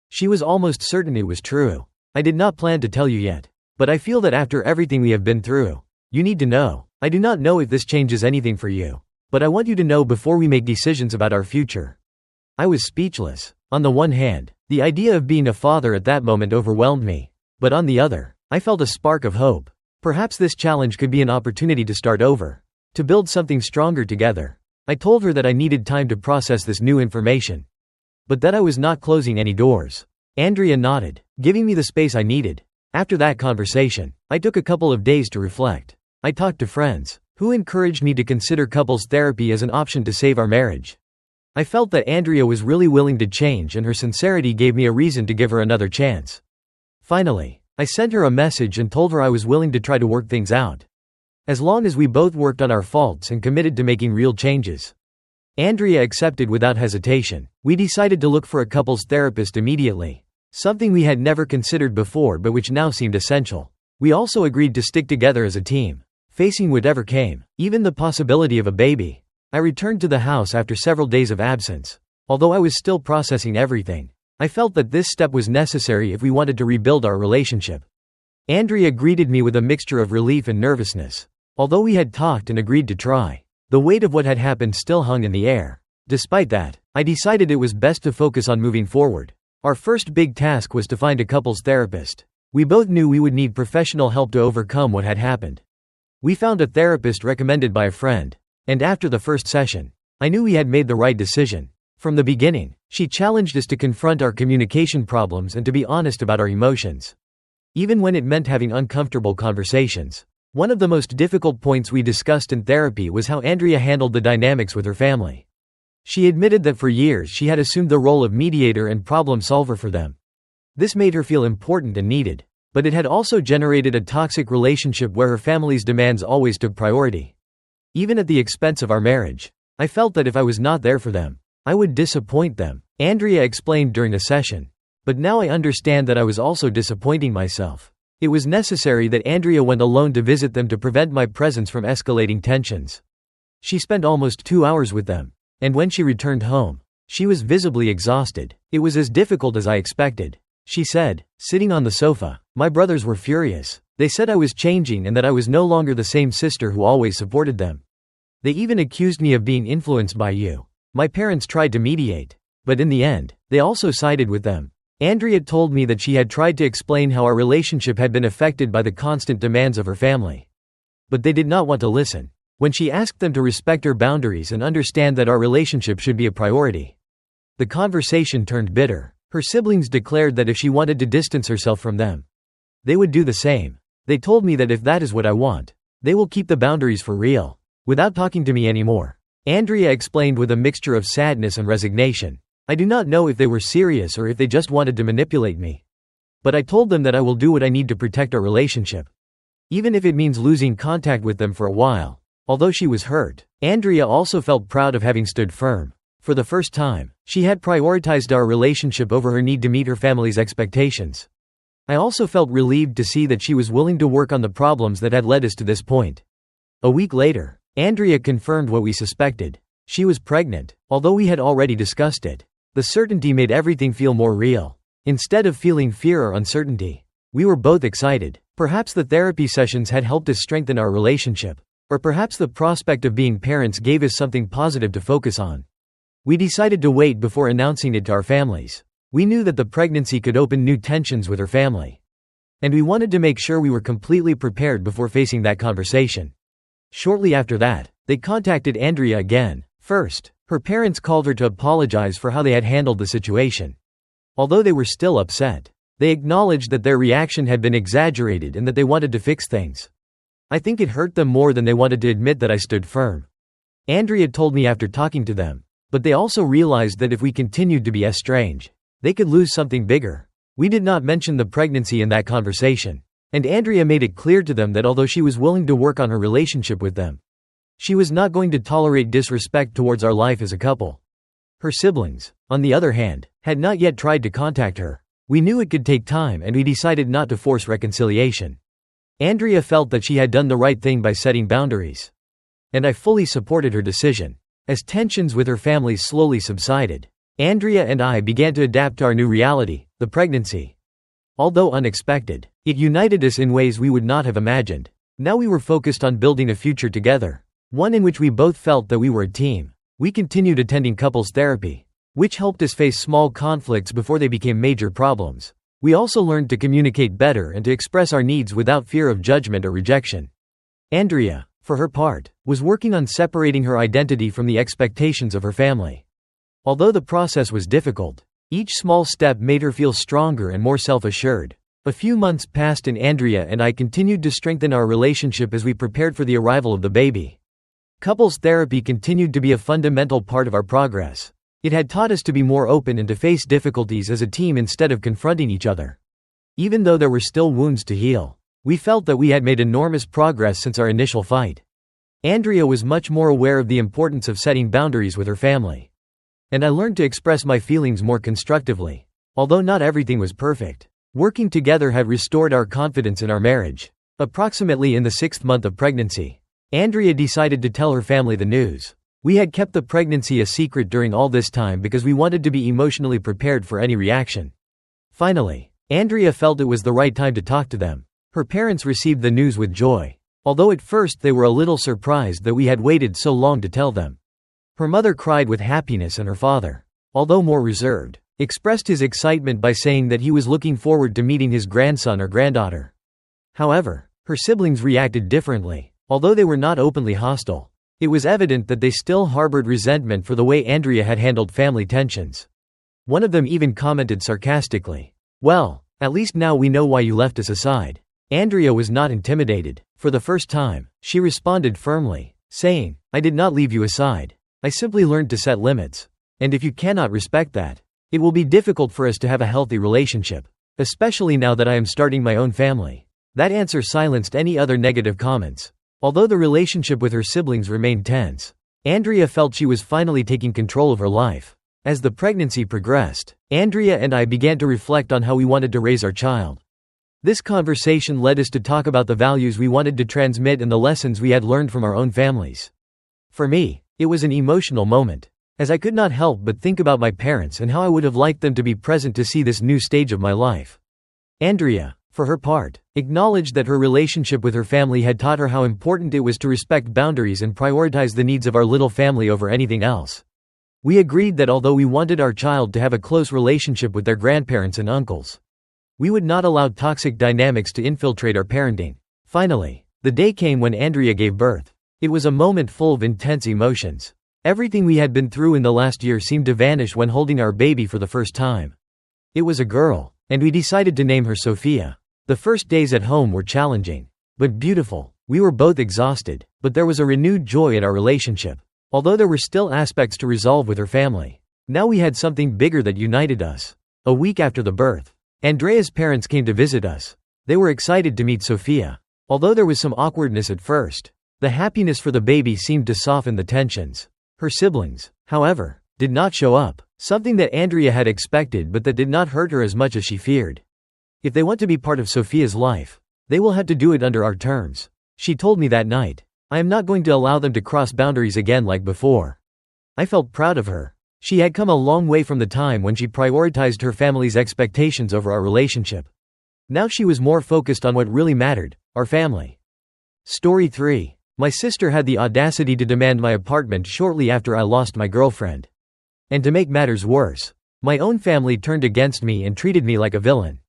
she was almost certain it was true. I did not plan to tell you yet. But I feel that after everything we have been through, you need to know. I do not know if this changes anything for you. But I want you to know before we make decisions about our future. I was speechless. On the one hand, the idea of being a father at that moment overwhelmed me. But on the other, I felt a spark of hope. Perhaps this challenge could be an opportunity to start over. To build something stronger together. I told her that I needed time to process this new information. But that I was not closing any doors. Andrea nodded, giving me the space I needed. After that conversation, I took a couple of days to reflect. I talked to friends, who encouraged me to consider couples therapy as an option to save our marriage. I felt that Andrea was really willing to change and her sincerity gave me a reason to give her another chance. Finally, I sent her a message and told her I was willing to try to work things out. As long as we both worked on our faults and committed to making real changes. Andrea accepted without hesitation. We decided to look for a couples therapist immediately. Something we had never considered before but which now seemed essential. We also agreed to stick together as a team, facing whatever came, even the possibility of a baby. I returned to the house after several days of absence. Although I was still processing everything, I felt that this step was necessary if we wanted to rebuild our relationship. Andrea greeted me with a mixture of relief and nervousness. Although we had talked and agreed to try, the weight of what had happened still hung in the air. Despite that, I decided it was best to focus on moving forward. Our first big task was to find a couples therapist. We both knew we would need professional help to overcome what had happened. We found a therapist recommended by a friend. And after the first session, I knew we had made the right decision. From the beginning, she challenged us to confront our communication problems and to be honest about our emotions. Even when it meant having uncomfortable conversations. One of the most difficult points we discussed in therapy was how Andrea handled the dynamics with her family. She admitted that for years she had assumed the role of mediator and problem solver for them. This made her feel important and needed, but it had also generated a toxic relationship where her family's demands always took priority. even at the expense of our marriage. I felt that if I was not there for them, I would disappoint them, Andrea explained during a session. But now I understand that I was also disappointing myself. It was necessary that Andrea went alone to visit them to prevent my presence from escalating tensions. She spent almost 2 hours with them, and when she returned home, she was visibly exhausted. It was as difficult as I expected. She said, sitting on the sofa, "My brothers were furious. They said I was changing and that I was no longer the same sister who always supported them. They even accused me of being influenced by you. My parents tried to mediate, but in the end, they also sided with them." Andrea told me that she had tried to explain how our relationship had been affected by the constant demands of her family. But they did not want to listen. When she asked them to respect her boundaries and understand that our relationship should be a priority, the conversation turned bitter. Her siblings declared that if she wanted to distance herself from them, they would do the same. They told me that if that is what I want, they will keep the boundaries for real, without talking to me anymore. Andrea explained with a mixture of sadness and resignation. I do not know if they were serious or if they just wanted to manipulate me. But I told them that I will do what I need to protect our relationship, even if it means losing contact with them for a while. Although she was hurt, Andrea also felt proud of having stood firm. For the first time, she had prioritized our relationship over her need to meet her family's expectations. I also felt relieved to see that she was willing to work on the problems that had led us to this point. A week later, Andrea confirmed what we suspected. She was pregnant, although we had already discussed it. The certainty made everything feel more real. Instead of feeling fear or uncertainty, we were both excited. Perhaps the therapy sessions had helped us strengthen our relationship, or perhaps the prospect of being parents gave us something positive to focus on. We decided to wait before announcing it to our families. We knew that the pregnancy could open new tensions with her family, and we wanted to make sure we were completely prepared before facing that conversation. Shortly after that, they contacted Andrea again. First, her parents called her to apologize for how they had handled the situation. Although they were still upset, they acknowledged that their reaction had been exaggerated and that they wanted to fix things. I think it hurt them more than they wanted to admit that I stood firm. Andrea told me after talking to them, but they also realized that if we continued to be estranged, they could lose something bigger. We did not mention the pregnancy in that conversation, and Andrea made it clear to them that although she was willing to work on her relationship with them, she was not going to tolerate disrespect towards our life as a couple. Her siblings, on the other hand, had not yet tried to contact her. We knew it could take time and we decided not to force reconciliation. Andrea felt that she had done the right thing by setting boundaries, and I fully supported her decision. As tensions with her family slowly subsided, Andrea and I began to adapt to our new reality, the pregnancy. Although unexpected, it united us in ways we would not have imagined. Now we were focused on building a future together, one in which we both felt that we were a team. We continued attending couples therapy, which helped us face small conflicts before they became major problems. We also learned to communicate better and to express our needs without fear of judgment or rejection. Andrea, for her part, was working on separating her identity from the expectations of her family. Although the process was difficult, each small step made her feel stronger and more self-assured. A few months passed and Andrea and I continued to strengthen our relationship as we prepared for the arrival of the baby. Couples therapy continued to be a fundamental part of our progress. It had taught us to be more open and to face difficulties as a team instead of confronting each other. Even though there were still wounds to heal, we felt that we had made enormous progress since our initial fight. Andrea was much more aware of the importance of setting boundaries with her family, and I learned to express my feelings more constructively. Although not everything was perfect, working together had restored our confidence in our marriage. Approximately in the 6th month of pregnancy, Andrea decided to tell her family the news. We had kept the pregnancy a secret during all this time because we wanted to be emotionally prepared for any reaction. Finally, Andrea felt it was the right time to talk to them. Her parents received the news with joy, although at first they were a little surprised that we had waited so long to tell them. Her mother cried with happiness and her father, although more reserved, expressed his excitement by saying that he was looking forward to meeting his grandson or granddaughter. However, her siblings reacted differently. Although they were not openly hostile, it was evident that they still harbored resentment for the way Andrea had handled family tensions. One of them even commented sarcastically, "Well, at least now we know why you left us aside." Andrea was not intimidated. For the first time, she responded firmly, saying, "I did not leave you aside. I simply learned to set limits. And if you cannot respect that, it will be difficult for us to have a healthy relationship, especially now that I am starting my own family." That answer silenced any other negative comments. Although the relationship with her siblings remained tense, Andrea felt she was finally taking control of her life. As the pregnancy progressed, Andrea and I began to reflect on how we wanted to raise our child. This conversation led us to talk about the values we wanted to transmit and the lessons we had learned from our own families. For me, it was an emotional moment, as I could not help but think about my parents and how I would have liked them to be present to see this new stage of my life. Andrea, for her part, acknowledged that her relationship with her family had taught her how important it was to respect boundaries and prioritize the needs of our little family over anything else. We agreed that although we wanted our child to have a close relationship with their grandparents and uncles, we would not allow toxic dynamics to infiltrate our parenting. Finally, the day came when Andrea gave birth. It was a moment full of intense emotions. Everything we had been through in the last year seemed to vanish when holding our baby for the first time. It was a girl, and we decided to name her Sophia. The first days at home were challenging, but beautiful. We were both exhausted, but there was a renewed joy in our relationship. Although there were still aspects to resolve with her family, now we had something bigger that united us. A week after the birth, Andrea's parents came to visit us. They were excited to meet Sophia. Although there was some awkwardness at first, the happiness for the baby seemed to soften the tensions. Her siblings, however, did not show up, something that Andrea had expected but that did not hurt her as much as she feared. If they want to be part of Sophia's life, they will have to do it under our terms, she told me that night. I am not going to allow them to cross boundaries again like before. I felt proud of her. She had come a long way from the time when she prioritized her family's expectations over our relationship. Now she was more focused on what really mattered, our family. Story 3. My sister had the audacity to demand my apartment shortly after I lost my girlfriend. And to make matters worse, my own family turned against me and treated me like a villain.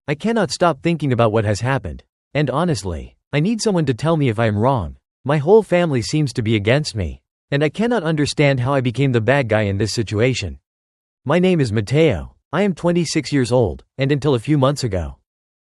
I cannot stop thinking about what has happened. And honestly, I need someone to tell me if I am wrong. My whole family seems to be against me, and I cannot understand how I became the bad guy in this situation. My name is Mateo. I am 26 years old, and until a few months ago,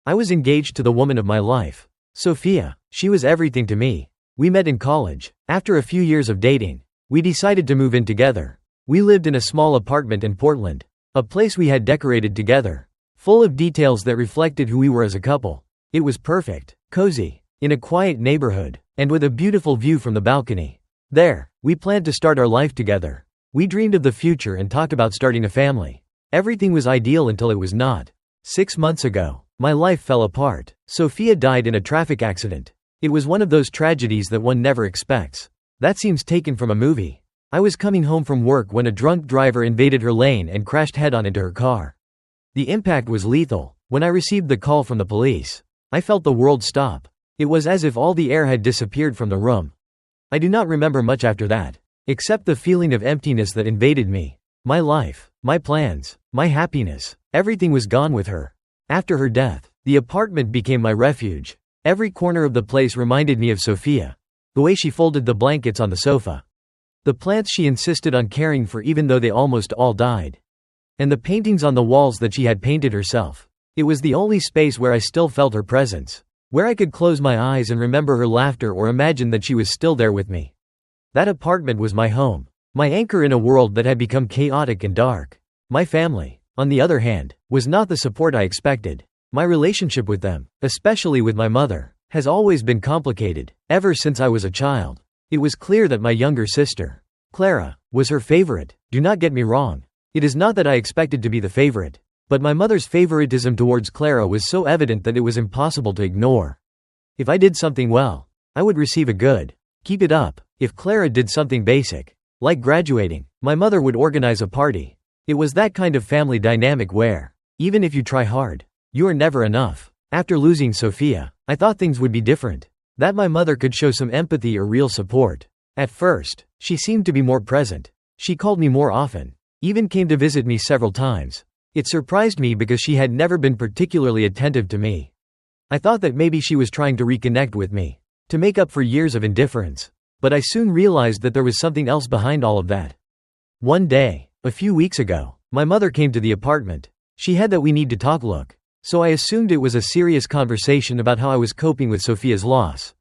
I was engaged to the woman of my life, Sophia. She was everything to me. We met in college. After a few years of dating, we decided to move in together. We lived in a small apartment in Portland, a place we had decorated together, full of details that reflected who we were as a couple. It was perfect, cozy, in a quiet neighborhood, and with a beautiful view from the balcony. There, we planned to start our life together. We dreamed of the future and talked about starting a family. Everything was ideal until it was not. 6 months ago, my life fell apart. Sophia died in a traffic accident. It was one of those tragedies that one never expects. That seems taken from a movie. I was coming home from work when a drunk driver invaded her lane and crashed head-on into her car. The impact was lethal. When I received the call from the police, I felt the world stop. It was as if all the air had disappeared from the room. I do not remember much after that, except the feeling of emptiness that invaded me. My life, my plans, my happiness, everything was gone with her. After her death, the apartment became my refuge. Every corner of the place reminded me of Sophia. The way she folded the blankets on the sofa. The plants she insisted on caring for even though they almost all died. And the paintings on the walls that she had painted herself. It was the only space where I still felt her presence. Where I could close my eyes and remember her laughter or imagine that she was still there with me. That apartment was my home, my anchor in a world that had become chaotic and dark. My family, on the other hand, was not the support I expected. My relationship with them, especially with my mother, has always been complicated, ever since I was a child. It was clear that my younger sister, Clara, was her favorite. Do not get me wrong. It is not that I expected to be the favorite. But my mother's favoritism towards Clara was so evident that it was impossible to ignore. If I did something well, I would receive a good, keep it up. If Clara did something basic, like graduating, my mother would organize a party. It was that kind of family dynamic where, even if you try hard, you are never enough. After losing Sophia, I thought things would be different. That my mother could show some empathy or real support. At first, she seemed to be more present. She called me more often, even came to visit me several times. It surprised me because she had never been particularly attentive to me. I thought that maybe she was trying to reconnect with me, to make up for years of indifference. But I soon realized that there was something else behind all of that. One day, a few weeks ago, my mother came to the apartment. She had that we need to talk look. So I assumed it was a serious conversation about how I was coping with Sophia's loss.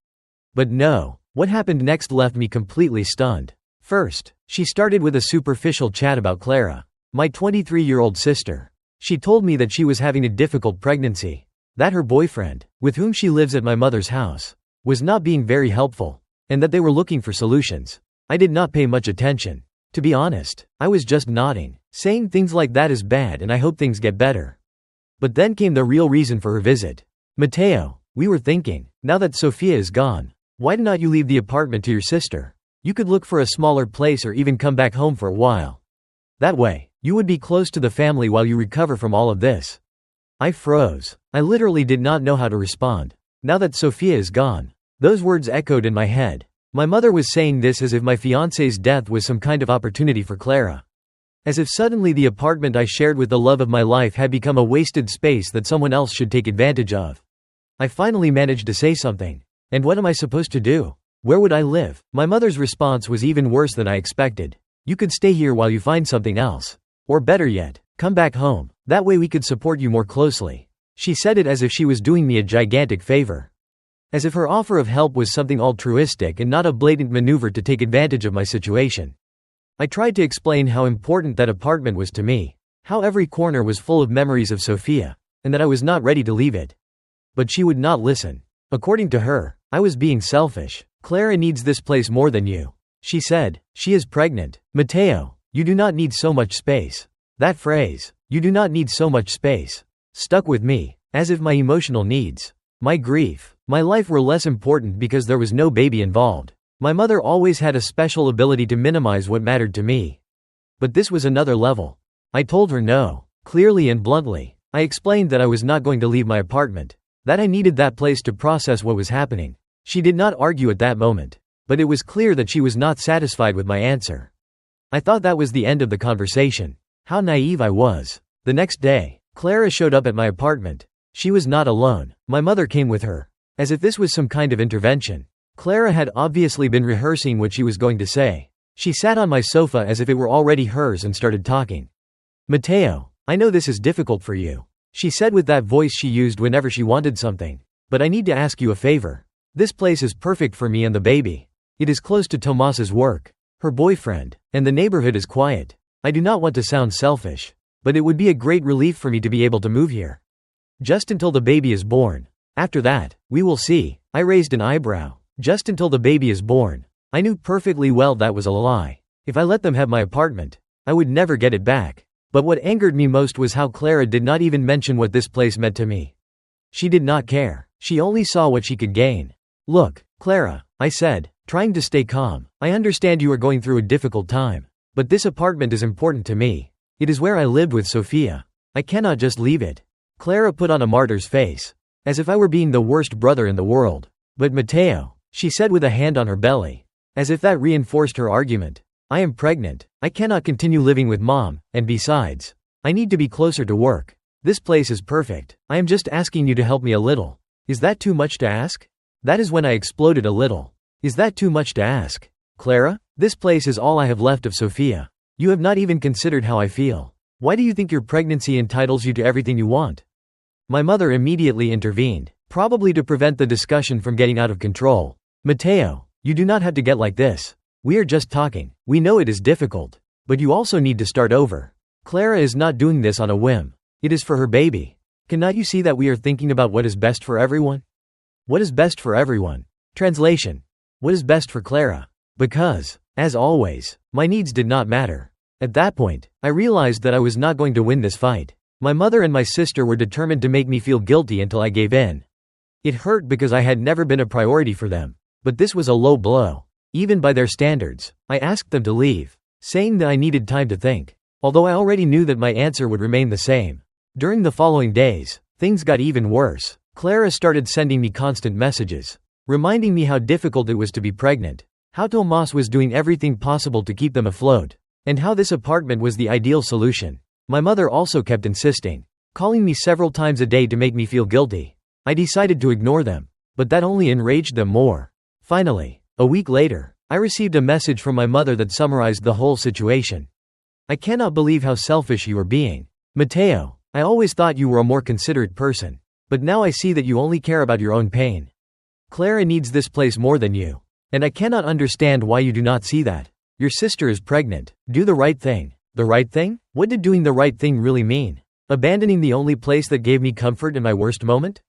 But no, what happened next left me completely stunned. First, she started with a superficial chat about Clara, my 23-year-old sister. She told me that she was having a difficult pregnancy. That her boyfriend, with whom she lives at my mother's house, was not being very helpful, and that they were looking for solutions. I did not pay much attention. To be honest, I was just nodding, saying things like that is bad and I hope things get better. But then came the real reason for her visit. Matteo, we were thinking, now that Sofia is gone, why did not you leave the apartment to your sister? You could look for a smaller place or even come back home for a while. That way, you would be close to the family while you recover from all of this. I froze. I literally did not know how to respond. Now that Sofia is gone, those words echoed in my head. My mother was saying this as if my fiancé's death was some kind of opportunity for Clara. As if suddenly the apartment I shared with the love of my life had become a wasted space that someone else should take advantage of. I finally managed to say something. And what am I supposed to do? Where would I live? My mother's response was even worse than I expected. You could stay here while you find something else. Or better yet, come back home. That way we could support you more closely. She said it as if she was doing me a gigantic favor. As if her offer of help was something altruistic and not a blatant maneuver to take advantage of my situation. I tried to explain how important that apartment was to me, how every corner was full of memories of Sofia, and that I was not ready to leave it. But she would not listen. According to her, I was being selfish. Clara needs this place more than you. She said, she is pregnant. Matteo, you do not need so much space. That phrase, you do not need so much space, stuck with me, as if my emotional needs, my grief, my life were less important because there was no baby involved. My mother always had a special ability to minimize what mattered to me. But this was another level. I told her no, clearly and bluntly. I explained that I was not going to leave my apartment, that I needed that place to process what was happening. She did not argue at that moment, but it was clear that she was not satisfied with my answer. I thought that was the end of the conversation. How naive I was. The next day, Clara showed up at my apartment. She was not alone. My mother came with her. As if this was some kind of intervention. Clara had obviously been rehearsing what she was going to say. She sat on my sofa as if it were already hers and started talking. Matteo, I know this is difficult for you, she said with that voice she used whenever she wanted something. But I need to ask you a favor. This place is perfect for me and the baby. It is close to Tomas's work, her boyfriend, and the neighborhood is quiet. I do not want to sound selfish, but it would be a great relief for me to be able to move here. Just until the baby is born. After that, we will see. I raised an eyebrow. Just until the baby is born. I knew perfectly well that was a lie. If I let them have my apartment, I would never get it back. But what angered me most was how Clara did not even mention what this place meant to me. She did not care. She only saw what she could gain. Look, Clara, I said, trying to stay calm. I understand you are going through a difficult time. But this apartment is important to me. It is where I lived with Sofia. I cannot just leave it. Clara put on a martyr's face. As if I were being the worst brother in the world. But Matteo, she said with a hand on her belly. As if that reinforced her argument. I am pregnant. I cannot continue living with mom, and besides, I need to be closer to work. This place is perfect. I am just asking you to help me a little. Is that too much to ask? That is when I exploded a little. Is that too much to ask? Clara, this place is all I have left of Sofia. You have not even considered how I feel. Why do you think your pregnancy entitles you to everything you want? My mother immediately intervened, probably to prevent the discussion from getting out of control. Matteo, you do not have to get like this. We are just talking. We know it is difficult. But you also need to start over. Clara is not doing this on a whim. It is for her baby. Cannot you see that we are thinking about what is best for everyone? What is best for everyone? Translation. What is best for Clara? Because, as always, my needs did not matter. At that point, I realized that I was not going to win this fight. My mother and my sister were determined to make me feel guilty until I gave in. It hurt because I had never been a priority for them. But this was a low blow. Even by their standards, I asked them to leave, saying that I needed time to think. Although I already knew that my answer would remain the same. During the following days, things got even worse. Clara started sending me constant messages, reminding me how difficult it was to be pregnant, how Tomas was doing everything possible to keep them afloat, and how this apartment was the ideal solution. My mother also kept insisting, calling me several times a day to make me feel guilty. I decided to ignore them, but that only enraged them more. Finally, a week later, I received a message from my mother that summarized the whole situation. I cannot believe how selfish you are being. Matteo, I always thought you were a more considerate person. But now I see that you only care about your own pain. Clara needs this place more than you. And I cannot understand why you do not see that. Your sister is pregnant. Do the right thing. The right thing? What did doing the right thing really mean? Abandoning the only place that gave me comfort in my worst moment?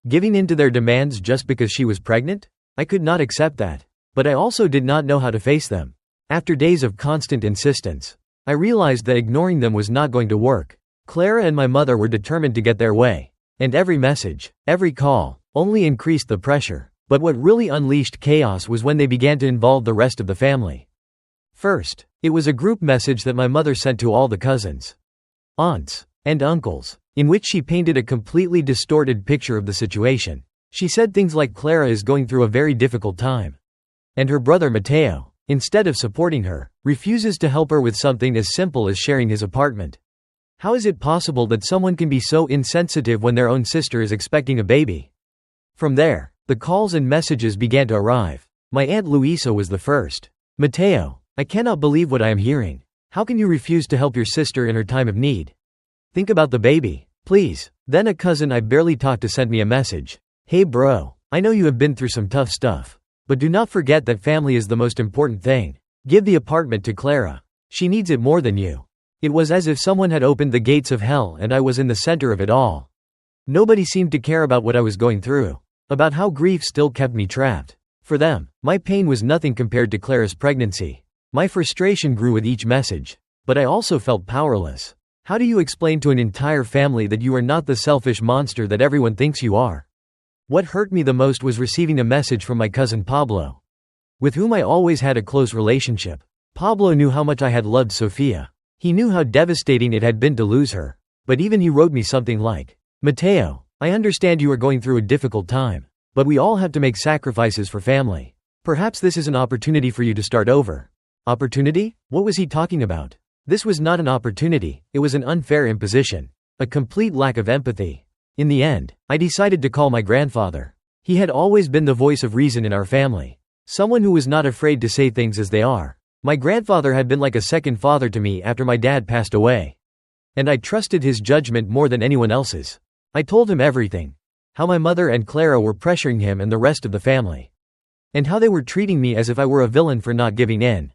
Giving in to their demands just because she was pregnant? I could not accept that. But I also did not know how to face them. After days of constant insistence, I realized that ignoring them was not going to work. Clara and my mother were determined to get their way. And every message, every call, only increased the pressure. But what really unleashed chaos was when they began to involve the rest of the family. First, it was a group message that my mother sent to all the cousins, aunts, and uncles, in which she painted a completely distorted picture of the situation. She said things like Clara is going through a very difficult time. And her brother Matteo, instead of supporting her, refuses to help her with something as simple as sharing his apartment. How is it possible that someone can be so insensitive when their own sister is expecting a baby? From there, the calls and messages began to arrive. My Aunt Luisa was the first. Matteo, I cannot believe what I am hearing. How can you refuse to help your sister in her time of need? Think about the baby, please. Then a cousin I barely talked to sent me a message. Hey bro, I know you have been through some tough stuff. But do not forget that family is the most important thing. Give the apartment to Clara. She needs it more than you. It was as if someone had opened the gates of hell and I was in the center of it all. Nobody seemed to care about what I was going through, about how grief still kept me trapped. For them, my pain was nothing compared to Clara's pregnancy. My frustration grew with each message. But I also felt powerless. How do you explain to an entire family that you are not the selfish monster that everyone thinks you are? What hurt me the most was receiving a message from my cousin Pablo, with whom I always had a close relationship. Pablo knew how much I had loved Sofia. He knew how devastating it had been to lose her. But even he wrote me something like, Matteo, I understand you are going through a difficult time. But we all have to make sacrifices for family. Perhaps this is an opportunity for you to start over. Opportunity? What was he talking about? This was not an opportunity, it was an unfair imposition. A complete lack of empathy. In the end, I decided to call my grandfather. He had always been the voice of reason in our family. Someone who was not afraid to say things as they are. My grandfather had been like a second father to me after my dad passed away. And I trusted his judgment more than anyone else's. I told him everything. How my mother and Clara were pressuring him and the rest of the family. And how they were treating me as if I were a villain for not giving in.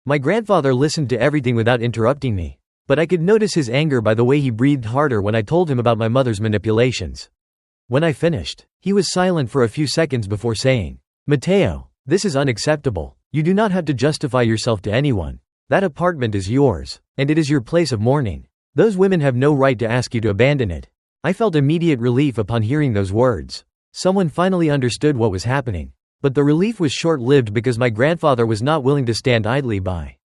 My grandfather listened to everything without interrupting me. But I could notice his anger by the way he breathed harder when I told him about my mother's manipulations. When I finished, he was silent for a few seconds before saying, Matteo, this is unacceptable. You do not have to justify yourself to anyone. That apartment is yours, and it is your place of mourning. Those women have no right to ask you to abandon it. I felt immediate relief upon hearing those words. Someone finally understood what was happening. But the relief was short-lived because my grandfather was not willing to stand idly by.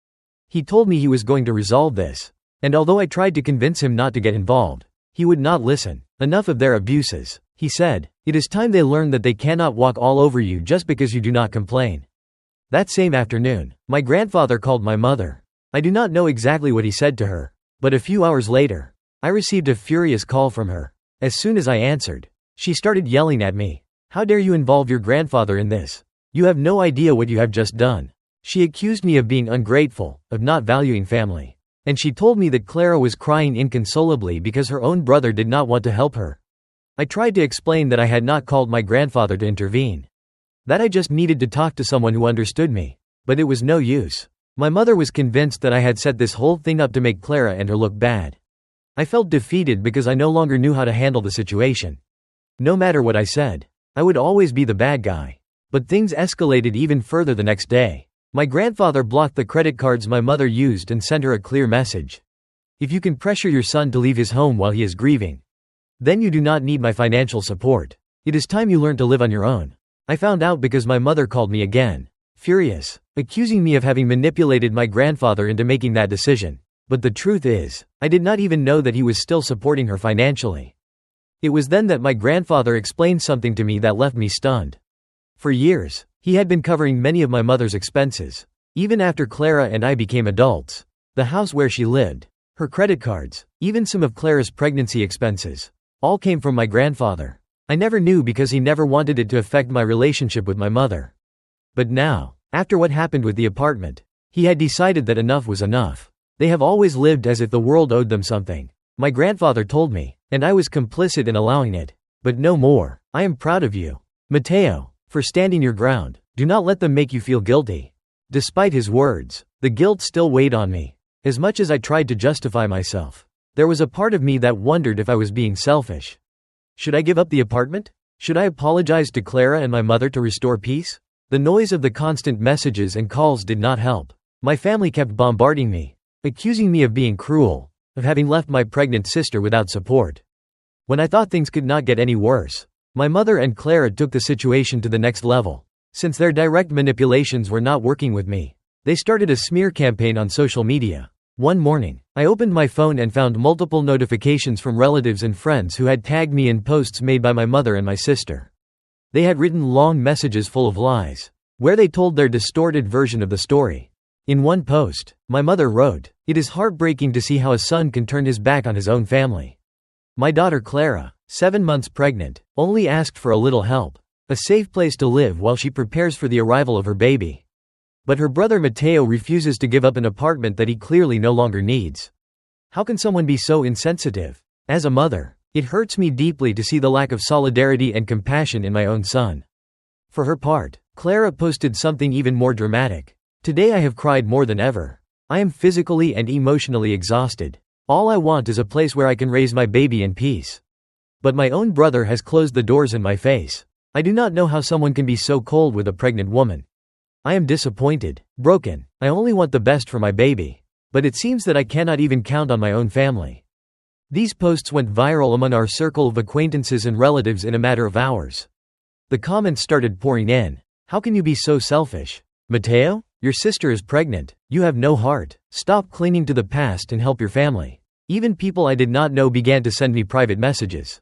He told me he was going to resolve this. And although I tried to convince him not to get involved, he would not listen. Enough of their abuses, he said. It is time they learn that they cannot walk all over you just because you do not complain. That same afternoon, my grandfather called my mother. I do not know exactly what he said to her. But a few hours later, I received a furious call from her. As soon as I answered, she started yelling at me. How dare you involve your grandfather in this? You have no idea what you have just done. She accused me of being ungrateful, of not valuing family. And she told me that Clara was crying inconsolably because her own brother did not want to help her. I tried to explain that I had not called my grandfather to intervene. That I just needed to talk to someone who understood me. But it was no use. My mother was convinced that I had set this whole thing up to make Clara and her look bad. I felt defeated because I no longer knew how to handle the situation. No matter what I said, I would always be the bad guy. But things escalated even further the next day. My grandfather blocked the credit cards my mother used and sent her a clear message. If you can pressure your son to leave his home while he is grieving, then you do not need my financial support. It is time you learn to live on your own. I found out because my mother called me again, furious, accusing me of having manipulated my grandfather into making that decision. But the truth is, I did not even know that he was still supporting her financially. It was then that my grandfather explained something to me that left me stunned. For years, he had been covering many of my mother's expenses. Even after Clara and I became adults. The house where she lived, her credit cards, even some of Clara's pregnancy expenses, all came from my grandfather. I never knew because he never wanted it to affect my relationship with my mother. But now, after what happened with the apartment, he had decided that enough was enough. They have always lived as if the world owed them something. My grandfather told me, and I was complicit in allowing it. But no more. I am proud of you, Matteo, for standing your ground. Do not let them make you feel guilty. Despite his words, the guilt still weighed on me. As much as I tried to justify myself, there was a part of me that wondered if I was being selfish. Should I give up the apartment? Should I apologize to Clara and my mother to restore peace? The noise of the constant messages and calls did not help. My family kept bombarding me, accusing me of being cruel, of having left my pregnant sister without support. When I thought things could not get any worse, my mother and Clara took the situation to the next level. Since their direct manipulations were not working with me, they started a smear campaign on social media. One morning, I opened my phone and found multiple notifications from relatives and friends who had tagged me in posts made by my mother and my sister. They had written long messages full of lies, where they told their distorted version of the story. In one post, my mother wrote, "It is heartbreaking to see how a son can turn his back on his own family. My daughter Clara, 7 months pregnant, only asked for a little help, a safe place to live while she prepares for the arrival of her baby. But her brother Matteo refuses to give up an apartment that he clearly no longer needs. How can someone be so insensitive? As a mother, it hurts me deeply to see the lack of solidarity and compassion in my own son." For her part, Clara posted something even more dramatic. "Today I have cried more than ever. I am physically and emotionally exhausted. All I want is a place where I can raise my baby in peace. But my own brother has closed the doors in my face. I do not know how someone can be so cold with a pregnant woman. I am disappointed, broken. I only want the best for my baby. But it seems that I cannot even count on my own family." These posts went viral among our circle of acquaintances and relatives in a matter of hours. The comments started pouring in. "How can you be so selfish? Matteo, your sister is pregnant. You have no heart. Stop clinging to the past and help your family." Even people I did not know began to send me private messages,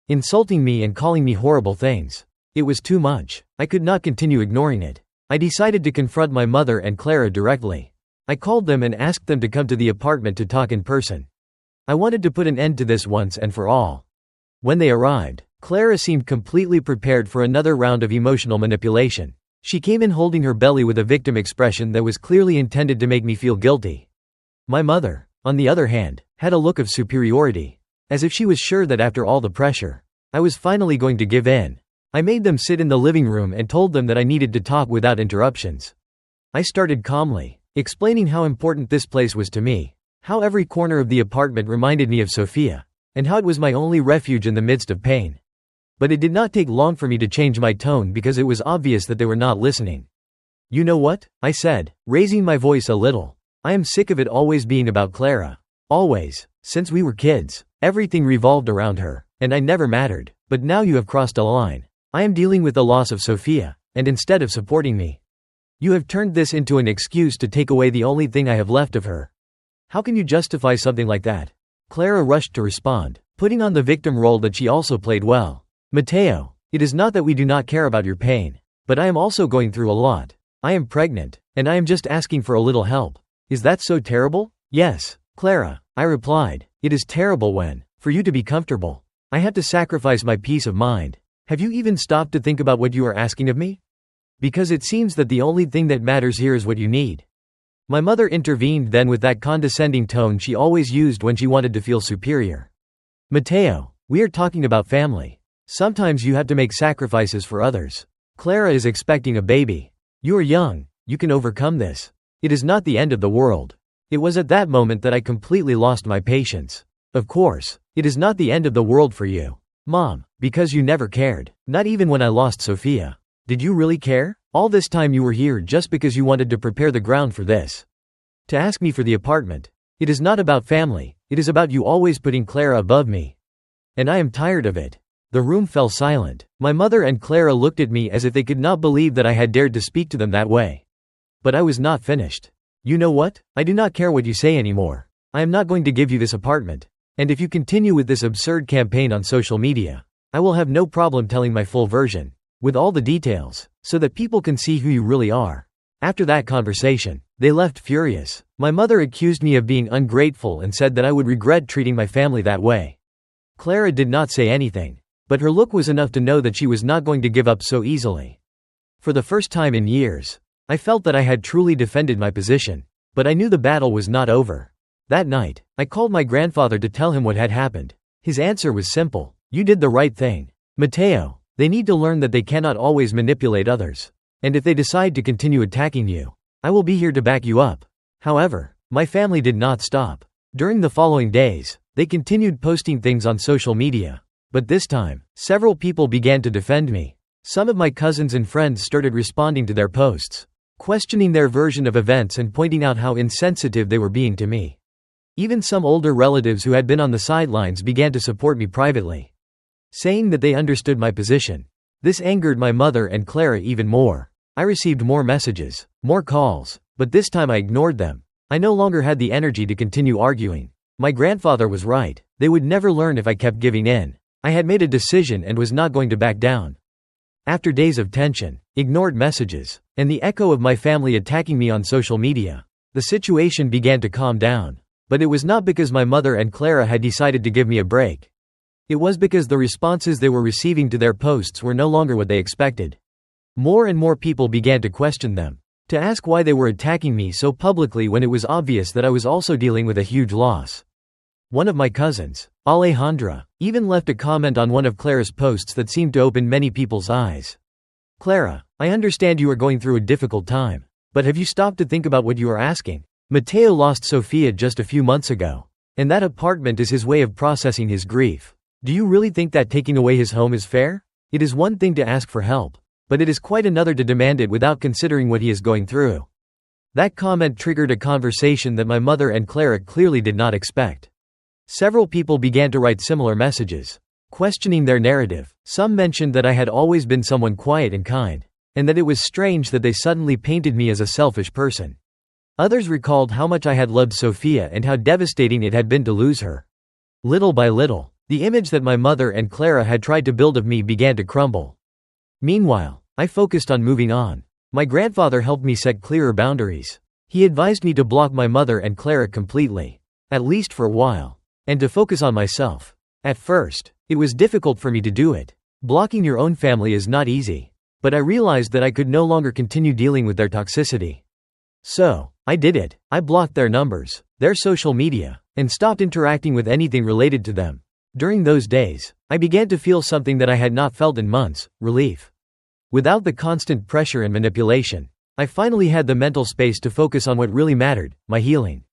insulting me and calling me horrible things. It was too much. I could not continue ignoring it. I decided to confront my mother and Clara directly. I called them and asked them to come to the apartment to talk in person. I wanted to put an end to this once and for all. When they arrived, Clara seemed completely prepared for another round of emotional manipulation. She came in holding her belly with a victim expression that was clearly intended to make me feel guilty. My mother, on the other hand, had a look of superiority, as if she was sure that after all the pressure, I was finally going to give in. I made them sit in the living room and told them that I needed to talk without interruptions. I started calmly, explaining how important this place was to me, how every corner of the apartment reminded me of Sophia, and how it was my only refuge in the midst of pain. But it did not take long for me to change my tone because it was obvious that they were not listening. "You know what?" I said, raising my voice a little. "I am sick of it always being about Clara. Always. Since we were kids, everything revolved around her, and I never mattered. But now you have crossed a line. I am dealing with the loss of Sophia, and instead of supporting me, you have turned this into an excuse to take away the only thing I have left of her. How can you justify something like that?" Clara rushed to respond, putting on the victim role that she also played well. "Matteo, it is not that we do not care about your pain, but I am also going through a lot. I am pregnant, and I am just asking for a little help. Is that so terrible?" "Yes, Clara," I replied. "It is terrible when, for you to be comfortable, I have to sacrifice my peace of mind. Have you even stopped to think about what you are asking of me? Because it seems that the only thing that matters here is what you need." My mother intervened then with that condescending tone she always used when she wanted to feel superior. "Matteo, we are talking about family. Sometimes you have to make sacrifices for others. Clara is expecting a baby. You are young, you can overcome this. It is not the end of the world." It was at that moment that I completely lost my patience. "Of course, it is not the end of the world for you, Mom, because you never cared, not even when I lost Sophia. Did you really care? All this time you were here just because you wanted to prepare the ground for this. To ask me for the apartment. It is not about family, it is about you always putting Clara above me. And I am tired of it." The room fell silent. My mother and Clara looked at me as if they could not believe that I had dared to speak to them that way. But I was not finished. "You know what? I do not care what you say anymore. I am not going to give you this apartment. And if you continue with this absurd campaign on social media, I will have no problem telling my full version, with all the details, so that people can see who you really are." After that conversation, they left furious. My mother accused me of being ungrateful and said that I would regret treating my family that way. Clara did not say anything, but her look was enough to know that she was not going to give up so easily. For the first time in years, I felt that I had truly defended my position, but I knew the battle was not over. That night, I called my grandfather to tell him what had happened. His answer was simple: "You did the right thing. Matteo, they need to learn that they cannot always manipulate others. And if they decide to continue attacking you, I will be here to back you up." However, my family did not stop. During the following days, they continued posting things on social media. But this time, several people began to defend me. Some of my cousins and friends started responding to their posts, questioning their version of events and pointing out how insensitive they were being to me. Even some older relatives who had been on the sidelines began to support me privately, saying that they understood my position. This angered my mother and Clara even more. I received more messages, more calls, but this time I ignored them. I no longer had the energy to continue arguing. My grandfather was right. They would never learn if I kept giving in. I had made a decision and was not going to back down. After days of tension, ignored messages, and the echo of my family attacking me on social media, the situation began to calm down. But it was not because my mother and Clara had decided to give me a break. It was because the responses they were receiving to their posts were no longer what they expected. More and more people began to question them, to ask why they were attacking me so publicly when it was obvious that I was also dealing with a huge loss. One of my cousins, Alejandra, even left a comment on one of Clara's posts that seemed to open many people's eyes. "Clara, I understand you are going through a difficult time, but have you stopped to think about what you are asking? Mateo lost Sofia just a few months ago, and that apartment is his way of processing his grief. Do you really think that taking away his home is fair? It is one thing to ask for help, but it is quite another to demand it without considering what he is going through." That comment triggered a conversation that my mother and Clara clearly did not expect. Several people began to write similar messages, questioning their narrative. Some mentioned that I had always been someone quiet and kind, and that it was strange that they suddenly painted me as a selfish person. Others recalled how much I had loved Sofia and how devastating it had been to lose her. Little by little, the image that my mother and Clara had tried to build of me began to crumble. Meanwhile, I focused on moving on. My grandfather helped me set clearer boundaries. He advised me to block my mother and Clara completely, at least for a while, and to focus on myself. At first, it was difficult for me to do it. Blocking your own family is not easy, but I realized that I could no longer continue dealing with their toxicity. So, I did it. I blocked their numbers, their social media, and stopped interacting with anything related to them. During those days, I began to feel something that I had not felt in months: relief. Without the constant pressure and manipulation, I finally had the mental space to focus on what really mattered: my healing.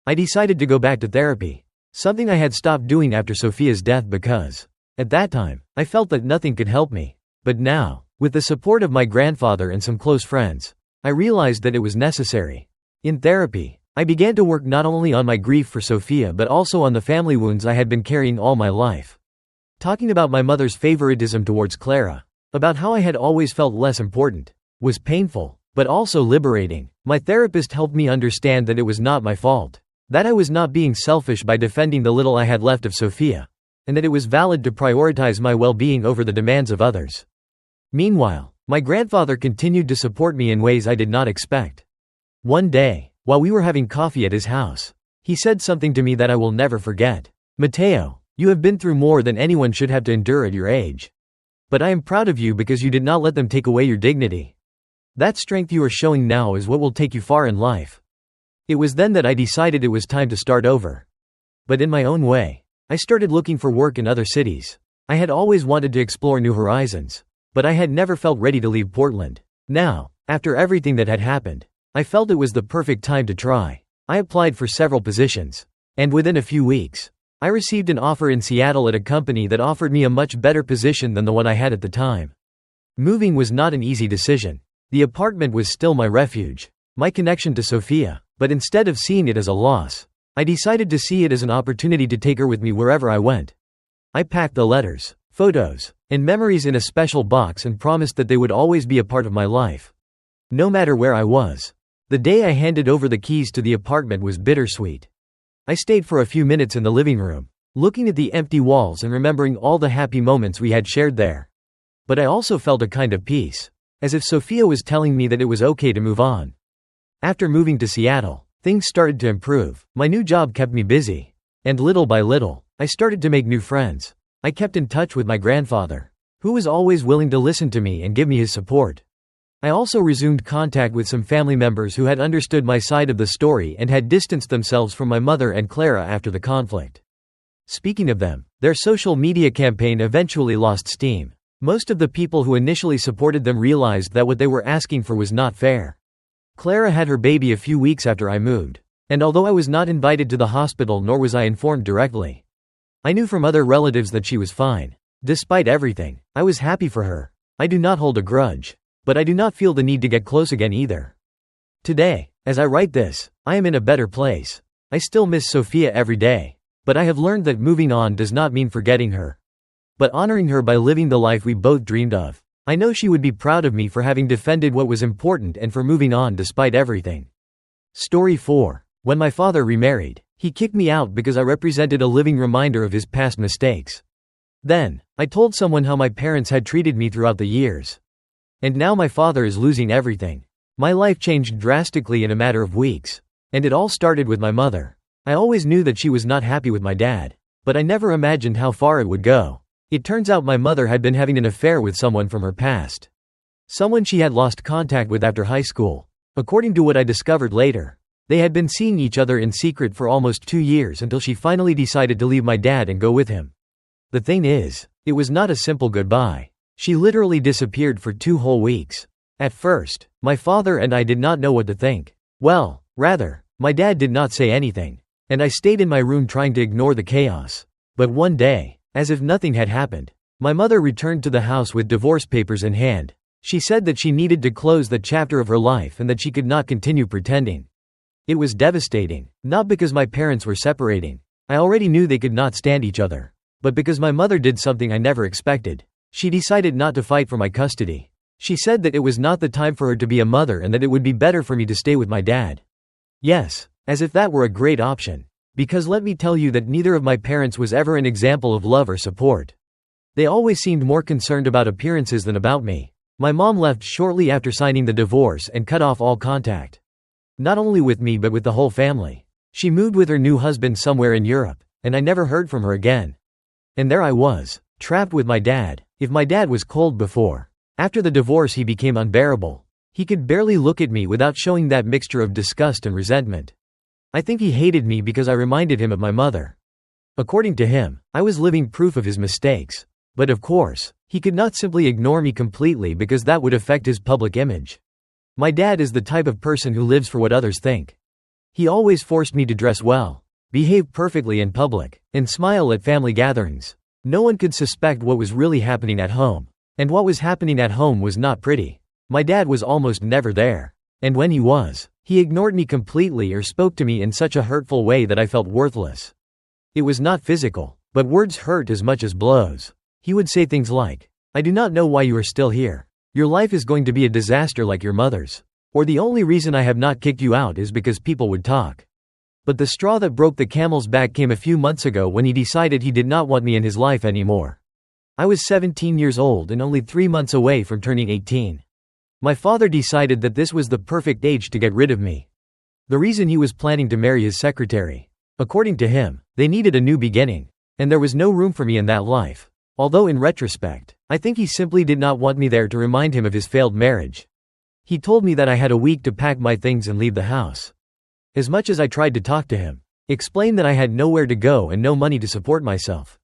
I decided to go back to therapy, something I had stopped doing after Sofia's death because, at that time, I felt that nothing could help me. But now, with the support of my grandfather and some close friends, I realized that it was necessary. In therapy, I began to work not only on my grief for Sofia but also on the family wounds I had been carrying all my life. Talking about my mother's favoritism towards Clara, about how I had always felt less important, was painful, but also liberating. My therapist helped me understand that it was not my fault, that I was not being selfish by defending the little I had left of Sofia, and that it was valid to prioritize my well-being over the demands of others. Meanwhile, my grandfather continued to support me in ways I did not expect. One day, while we were having coffee at his house, he said something to me that I will never forget. "Mateo, you have been through more than anyone should have to endure at your age. But I am proud of you because you did not let them take away your dignity. That strength you are showing now is what will take you far in life." It was then that I decided it was time to start over. But in my own way, I started looking for work in other cities. I had always wanted to explore new horizons, but I had never felt ready to leave Portland. Now, after everything that had happened, I felt it was the perfect time to try. I applied for several positions, and within a few weeks, I received an offer in Seattle at a company that offered me a much better position than the one I had at the time. Moving was not an easy decision. The apartment was still my refuge, my connection to Sofia, but instead of seeing it as a loss, I decided to see it as an opportunity to take her with me wherever I went. I packed the letters, photos, and memories in a special box and promised that they would always be a part of my life, no matter where I was. The day I handed over the keys to the apartment was bittersweet. I stayed for a few minutes in the living room, looking at the empty walls and remembering all the happy moments we had shared there. But I also felt a kind of peace, as if Sofia was telling me that it was okay to move on. After moving to Seattle, things started to improve. My new job kept me busy, and little by little, I started to make new friends. I kept in touch with my grandfather, who was always willing to listen to me and give me his support. I also resumed contact with some family members who had understood my side of the story and had distanced themselves from my mother and Clara after the conflict. Speaking of them, their social media campaign eventually lost steam. Most of the people who initially supported them realized that what they were asking for was not fair. Clara had her baby a few weeks after I moved, and although I was not invited to the hospital nor was I informed directly, I knew from other relatives that she was fine. Despite everything, I was happy for her. I do not hold a grudge. But I do not feel the need to get close again either. Today, as I write this, I am in a better place. I still miss Sophia every day. But I have learned that moving on does not mean forgetting her, but honoring her by living the life we both dreamed of. I know she would be proud of me for having defended what was important and for moving on despite everything. Story 4. When my father remarried, he kicked me out because I represented a living reminder of his past mistakes. Then, I told someone how my parents had treated me throughout the years. And now my father is losing everything. My life changed drastically in a matter of weeks. And it all started with my mother. I always knew that she was not happy with my dad, but I never imagined how far it would go. It turns out my mother had been having an affair with someone from her past. Someone she had lost contact with after high school. According to what I discovered later, they had been seeing each other in secret for almost 2 years until she finally decided to leave my dad and go with him. The thing is, it was not a simple goodbye. She literally disappeared for 2 whole weeks. At first, my father and I did not know what to think. Well, rather, my dad did not say anything. And I stayed in my room trying to ignore the chaos. But one day, as if nothing had happened, my mother returned to the house with divorce papers in hand. She said that she needed to close the chapter of her life and that she could not continue pretending. It was devastating, not because my parents were separating. I already knew they could not stand each other. But because my mother did something I never expected. She decided not to fight for my custody. She said that it was not the time for her to be a mother and that it would be better for me to stay with my dad. Yes, as if that were a great option. Because let me tell you that neither of my parents was ever an example of love or support. They always seemed more concerned about appearances than about me. My mom left shortly after signing the divorce and cut off all contact. Not only with me but with the whole family. She moved with her new husband somewhere in Europe, and I never heard from her again. And there I was, trapped with my dad. If my dad was cold before, after the divorce he became unbearable. He could barely look at me without showing that mixture of disgust and resentment. I think he hated me because I reminded him of my mother. According to him, I was living proof of his mistakes. But of course, he could not simply ignore me completely because that would affect his public image. My dad is the type of person who lives for what others think. He always forced me to dress well, behave perfectly in public, and smile at family gatherings. No one could suspect what was really happening at home. And what was happening at home was not pretty. My dad was almost never there. And when he was, he ignored me completely or spoke to me in such a hurtful way that I felt worthless. It was not physical, but words hurt as much as blows. He would say things like, "I do not know why you are still here. Your life is going to be a disaster like your mother's. Or the only reason I have not kicked you out is because people would talk." But the straw that broke the camel's back came a few months ago when he decided he did not want me in his life anymore. I was 17 years old and only 3 months away from turning 18. My father decided that this was the perfect age to get rid of me. The reason he was planning to marry his secretary. According to him, they needed a new beginning. And there was no room for me in that life. Although in retrospect, I think he simply did not want me there to remind him of his failed marriage. He told me that I had a week to pack my things and leave the house. As much as I tried to talk to him, explain that I had nowhere to go and no money to support myself,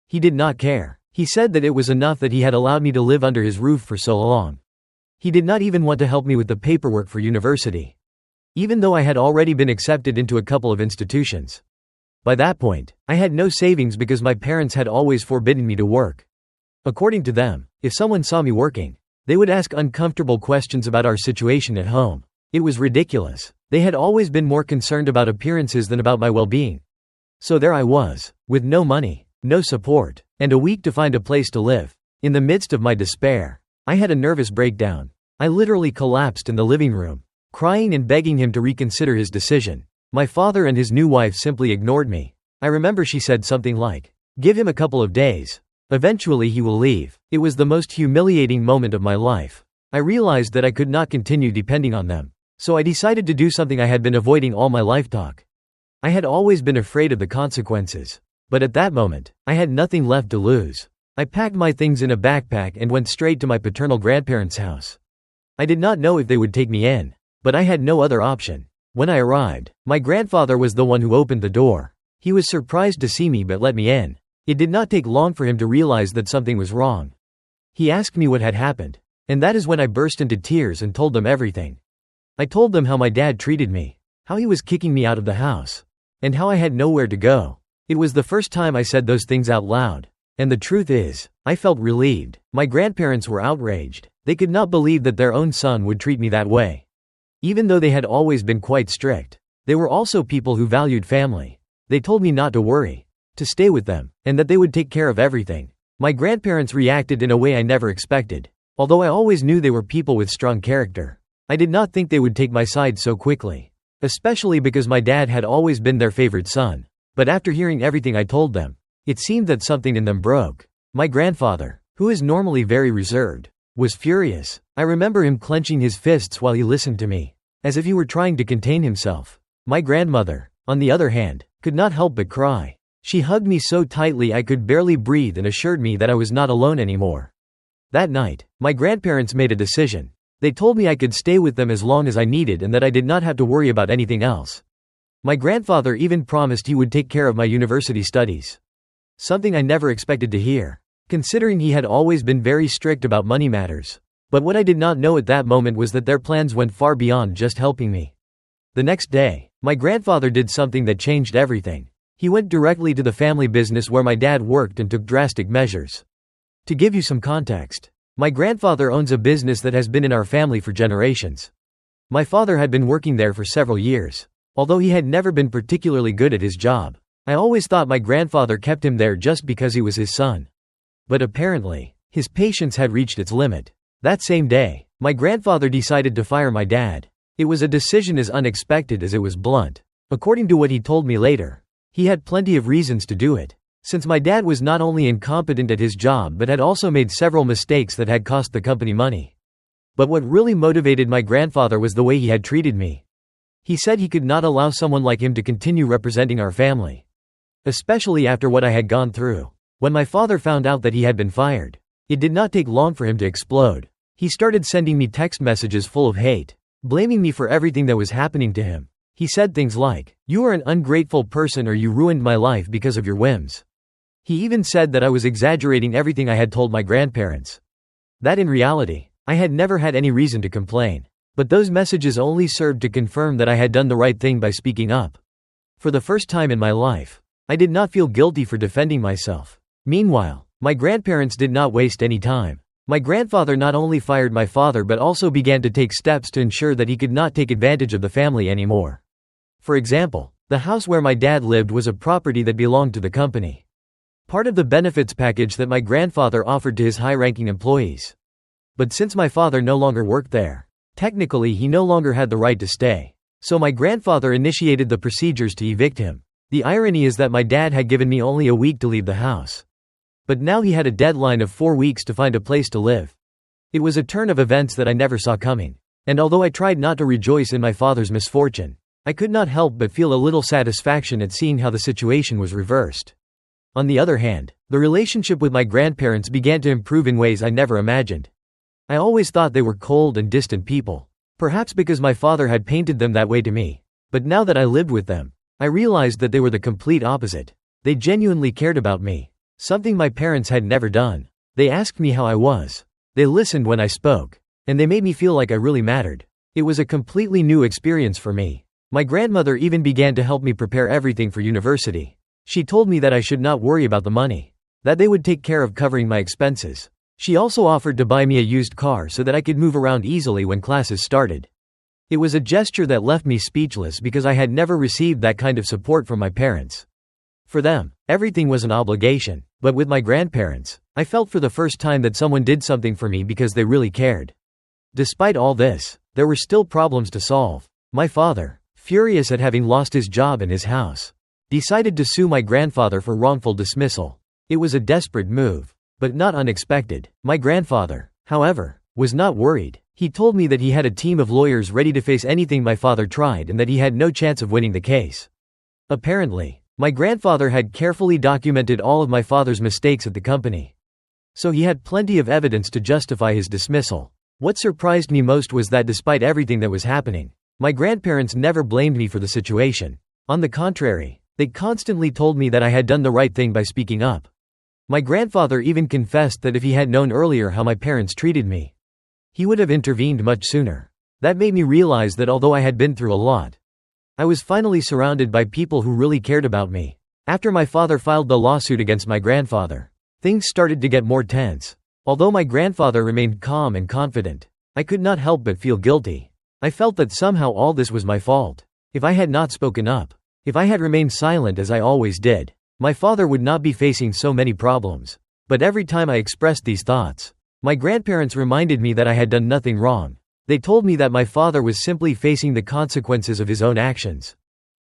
he did not care. He said that it was enough that he had allowed me to live under his roof for so long. He did not even want to help me with the paperwork for university, even though I had already been accepted into a couple of institutions. By that point, I had no savings because my parents had always forbidden me to work. According to them, if someone saw me working, they would ask uncomfortable questions about our situation at home. It was ridiculous. They had always been more concerned about appearances than about my well-being. So there I was, with no money, no support, and a week to find a place to live. In the midst of my despair, I had a nervous breakdown. I literally collapsed in the living room, crying and begging him to reconsider his decision. My father and his new wife simply ignored me. I remember she said something like, "Give him a couple of days. Eventually he will leave." It was the most humiliating moment of my life. I realized that I could not continue depending on them. So I decided to do something I had been avoiding all my life: talk. I had always been afraid of the consequences. But at that moment, I had nothing left to lose. I packed my things in a backpack and went straight to my paternal grandparents' house. I did not know if they would take me in, but I had no other option. When I arrived, my grandfather was the one who opened the door. He was surprised to see me but let me in. It did not take long for him to realize that something was wrong. He asked me what had happened, and that is when I burst into tears and told them everything. I told them how my dad treated me, how he was kicking me out of the house, and how I had nowhere to go. It was the first time I said those things out loud. And the truth is, I felt relieved. My grandparents were outraged. They could not believe that their own son would treat me that way. Even though they had always been quite strict, they were also people who valued family. They told me not to worry, to stay with them, and that they would take care of everything. My grandparents reacted in a way I never expected. Although I always knew they were people with strong character, I did not think they would take my side so quickly. Especially because my dad had always been their favorite son. But after hearing everything I told them, it seemed that something in them broke. My grandfather, who is normally very reserved, was furious. I remember him clenching his fists while he listened to me, as if he were trying to contain himself. My grandmother, on the other hand, could not help but cry. She hugged me so tightly I could barely breathe and assured me that I was not alone anymore. That night, my grandparents made a decision. They told me I could stay with them as long as I needed and that I did not have to worry about anything else. My grandfather even promised he would take care of my university studies. Something I never expected to hear, considering he had always been very strict about money matters. But what I did not know at that moment was that their plans went far beyond just helping me. The next day, my grandfather did something that changed everything. He went directly to the family business where my dad worked and took drastic measures. To give you some context, my grandfather owns a business that has been in our family for generations. My father had been working there for several years. Although he had never been particularly good at his job, I always thought my grandfather kept him there just because he was his son. But apparently, his patience had reached its limit. That same day, my grandfather decided to fire my dad. It was a decision as unexpected as it was blunt. According to what he told me later, he had plenty of reasons to do it, since my dad was not only incompetent at his job but had also made several mistakes that had cost the company money. But what really motivated my grandfather was the way he had treated me. He said he could not allow someone like him to continue representing our family. Especially after what I had gone through. When my father found out that he had been fired, it did not take long for him to explode. He started sending me text messages full of hate, blaming me for everything that was happening to him. He said things like, "You are an ungrateful person or you ruined my life because of your whims." He even said that I was exaggerating everything I had told my grandparents. That in reality, I had never had any reason to complain. But those messages only served to confirm that I had done the right thing by speaking up. For the first time in my life, I did not feel guilty for defending myself. Meanwhile, my grandparents did not waste any time. My grandfather not only fired my father but also began to take steps to ensure that he could not take advantage of the family anymore. For example, the house where my dad lived was a property that belonged to the company. Part of the benefits package that my grandfather offered to his high-ranking employees. But since my father no longer worked there, technically he no longer had the right to stay. So my grandfather initiated the procedures to evict him. The irony is that my dad had given me only a week to leave the house. But now he had a deadline of 4 weeks to find a place to live. It was a turn of events that I never saw coming. And although I tried not to rejoice in my father's misfortune, I could not help but feel a little satisfaction at seeing how the situation was reversed. On the other hand, the relationship with my grandparents began to improve in ways I never imagined. I always thought they were cold and distant people. Perhaps because my father had painted them that way to me. But now that I lived with them, I realized that they were the complete opposite. They genuinely cared about me. Something my parents had never done. They asked me how I was. They listened when I spoke. And they made me feel like I really mattered. It was a completely new experience for me. My grandmother even began to help me prepare everything for university. She told me that I should not worry about the money. That they would take care of covering my expenses. She also offered to buy me a used car so that I could move around easily when classes started. It was a gesture that left me speechless because I had never received that kind of support from my parents. For them, everything was an obligation, but with my grandparents, I felt for the first time that someone did something for me because they really cared. Despite all this, there were still problems to solve. My father, furious at having lost his job and his house, decided to sue my grandfather for wrongful dismissal. It was a desperate move. But not unexpected. My grandfather, however, was not worried. He told me that he had a team of lawyers ready to face anything my father tried and that he had no chance of winning the case. Apparently, my grandfather had carefully documented all of my father's mistakes at the company. So he had plenty of evidence to justify his dismissal. What surprised me most was that despite everything that was happening, my grandparents never blamed me for the situation. On the contrary, they constantly told me that I had done the right thing by speaking up. My grandfather even confessed that if he had known earlier how my parents treated me, he would have intervened much sooner. That made me realize that although I had been through a lot, I was finally surrounded by people who really cared about me. After my father filed the lawsuit against my grandfather, Things started to get more tense. Although my grandfather remained calm and confident, I could not help but feel guilty. I felt that somehow all this was my fault. If I had not spoken up, if I had remained silent as I always did, my father would not be facing so many problems. But every time I expressed these thoughts, my grandparents reminded me that I had done nothing wrong. They told me that my father was simply facing the consequences of his own actions.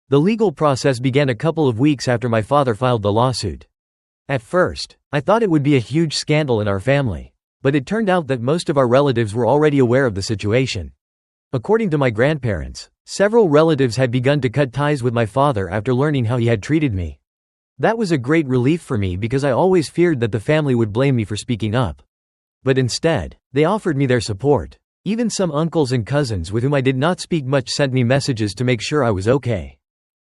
The legal process began a couple of weeks after my father filed the lawsuit. At first, I thought it would be a huge scandal in our family, but it turned out that most of our relatives were already aware of the situation. According to my grandparents, several relatives had begun to cut ties with my father after learning how he had treated me. That was a great relief for me because I always feared that the family would blame me for speaking up. But instead, they offered me their support. Even some uncles and cousins with whom I did not speak much sent me messages to make sure I was okay.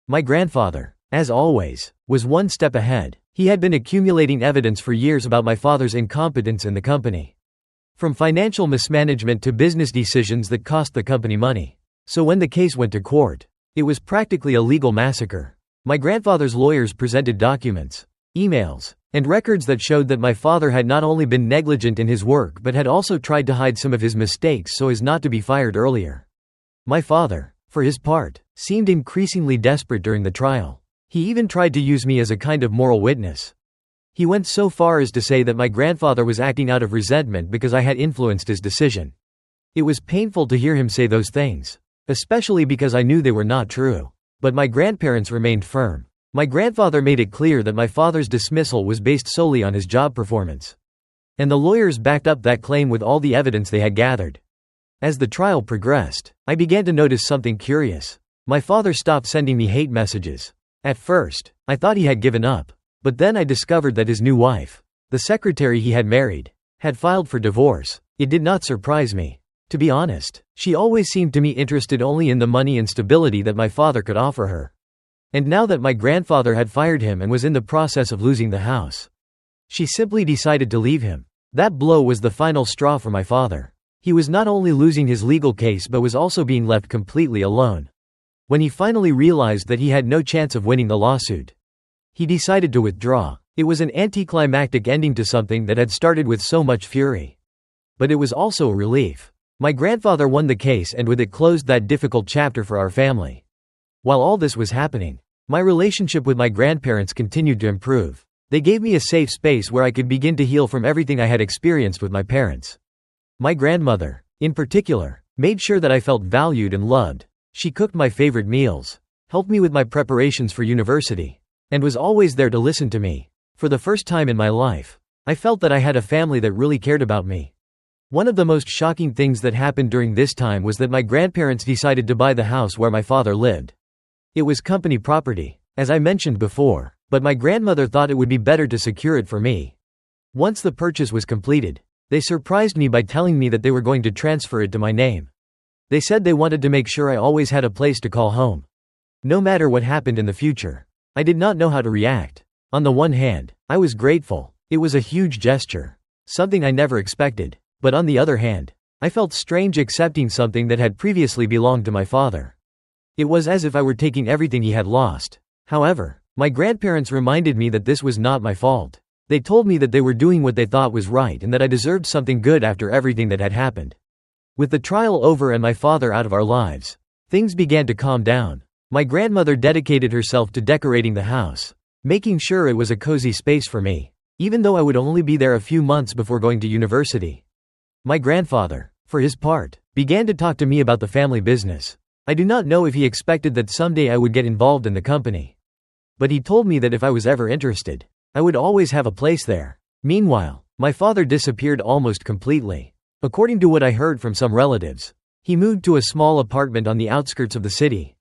My grandfather, as always, was one step ahead. He had been accumulating evidence for years about my father's incompetence in the company. From financial mismanagement to business decisions that cost the company money. So when the case went to court, it was practically a legal massacre. My grandfather's lawyers presented documents, emails, and records that showed that my father had not only been negligent in his work but had also tried to hide some of his mistakes so as not to be fired earlier. My father, for his part, seemed increasingly desperate during the trial. He even tried to use me as a kind of moral witness. He went so far as to say that my grandfather was acting out of resentment because I had influenced his decision. It was painful to hear him say those things, especially because I knew they were not true. But my grandparents remained firm. My grandfather made it clear that my father's dismissal was based solely on his job performance. And the lawyers backed up that claim with all the evidence they had gathered. As the trial progressed, I began to notice something curious. My father stopped sending me hate messages. At first, I thought he had given up. But then I discovered that his new wife, the secretary he had married, had filed for divorce. It did not surprise me. To be honest, she always seemed to me interested only in the money and stability that my father could offer her. And now that my grandfather had fired him and was in the process of losing the house, she simply decided to leave him. That blow was the final straw for my father. He was not only losing his legal case but was also being left completely alone. When he finally realized that he had no chance of winning the lawsuit, he decided to withdraw. It was an anticlimactic ending to something that had started with so much fury. But it was also a relief. My grandfather won the case and with it closed that difficult chapter for our family. While all this was happening, my relationship with my grandparents continued to improve. They gave me a safe space where I could begin to heal from everything I had experienced with my parents. My grandmother, in particular, made sure that I felt valued and loved. She cooked my favorite meals, helped me with my preparations for university, and was always there to listen to me. For the first time in my life, I felt that I had a family that really cared about me. One of the most shocking things that happened during this time was that my grandparents decided to buy the house where my father lived. It was company property, as I mentioned before, but my grandmother thought it would be better to secure it for me. Once the purchase was completed, they surprised me by telling me that they were going to transfer it to my name. They said they wanted to make sure I always had a place to call home, no matter what happened in the future. I did not know how to react. On the one hand, I was grateful. It was a huge gesture, something I never expected. But on the other hand, I felt strange accepting something that had previously belonged to my father. It was as if I were taking everything he had lost. However, my grandparents reminded me that this was not my fault. They told me that they were doing what they thought was right and that I deserved something good after everything that had happened. With the trial over and my father out of our lives, things began to calm down. My grandmother dedicated herself to decorating the house, making sure it was a cozy space for me, even though I would only be there a few months before going to university. My grandfather, for his part, began to talk to me about the family business. I do not know if he expected that someday I would get involved in the company. But he told me that if I was ever interested, I would always have a place there. Meanwhile, my father disappeared almost completely. According to what I heard from some relatives, he moved to a small apartment on the outskirts of the city.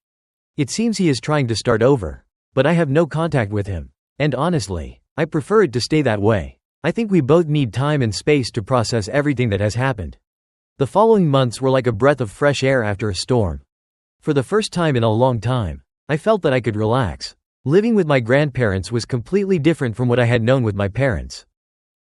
It seems he is trying to start over, but I have no contact with him. And honestly, I prefer it to stay that way. I think we both need time and space to process everything that has happened. The following months were like a breath of fresh air after a storm. For the first time in a long time, I felt that I could relax. Living with my grandparents was completely different from what I had known with my parents.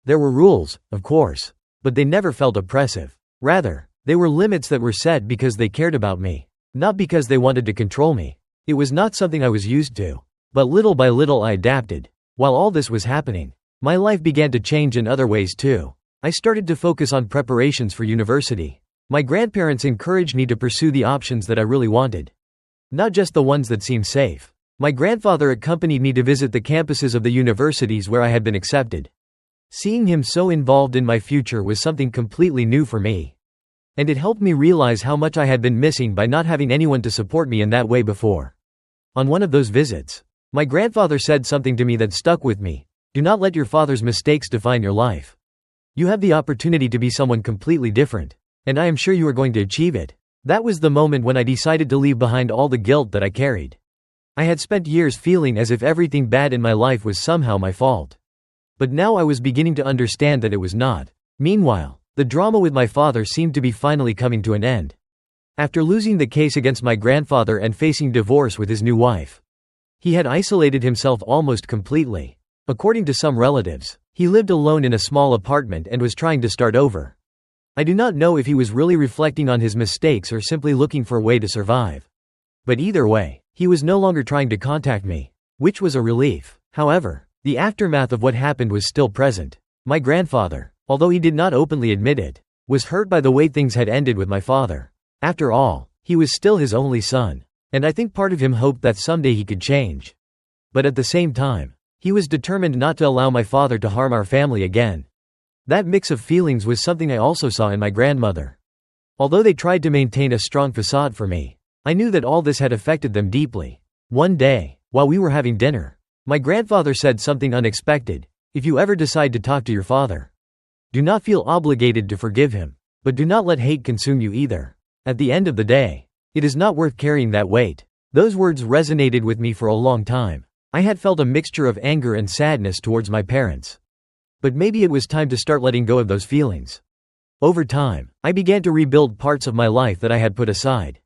There were rules, of course, but they never felt oppressive. Rather, they were limits that were set because they cared about me, not because they wanted to control me. It was not something I was used to, but little by little I adapted. While all this was happening, My life began to change in other ways too. I started to focus on preparations for university. My grandparents encouraged me to pursue the options that I really wanted, not just the ones that seemed safe. My grandfather accompanied me to visit the campuses of the universities where I had been accepted. Seeing him so involved in my future was something completely new for me. And it helped me realize how much I had been missing by not having anyone to support me in that way before. On one of those visits, my grandfather said something to me that stuck with me. Do not let your father's mistakes define your life. You have the opportunity to be someone completely different, and I am sure you are going to achieve it. That was the moment when I decided to leave behind all the guilt that I carried. I had spent years feeling as if everything bad in my life was somehow my fault. But now I was beginning to understand that it was not. Meanwhile, the drama with my father seemed to be finally coming to an end. After losing the case against my grandfather and facing divorce with his new wife, he had isolated himself almost completely. According to some relatives, he lived alone in a small apartment and was trying to start over. I do not know if he was really reflecting on his mistakes or simply looking for a way to survive. But either way, he was no longer trying to contact me, which was a relief. However, the aftermath of what happened was still present. My grandfather, although he did not openly admit it, was hurt by the way things had ended with my father. After all, he was still his only son, and I think part of him hoped that someday he could change. But at the same time, he was determined not to allow my father to harm our family again. That mix of feelings was something I also saw in my grandmother. Although they tried to maintain a strong facade for me, I knew that all this had affected them deeply. One day, while we were having dinner, my grandfather said something unexpected. If you ever decide to talk to your father, do not feel obligated to forgive him, but do not let hate consume you either. At the end of the day, it is not worth carrying that weight. Those words resonated with me for a long time. I had felt a mixture of anger and sadness towards my parents. But maybe it was time to start letting go of those feelings. Over time, I began to rebuild parts of my life that I had put aside.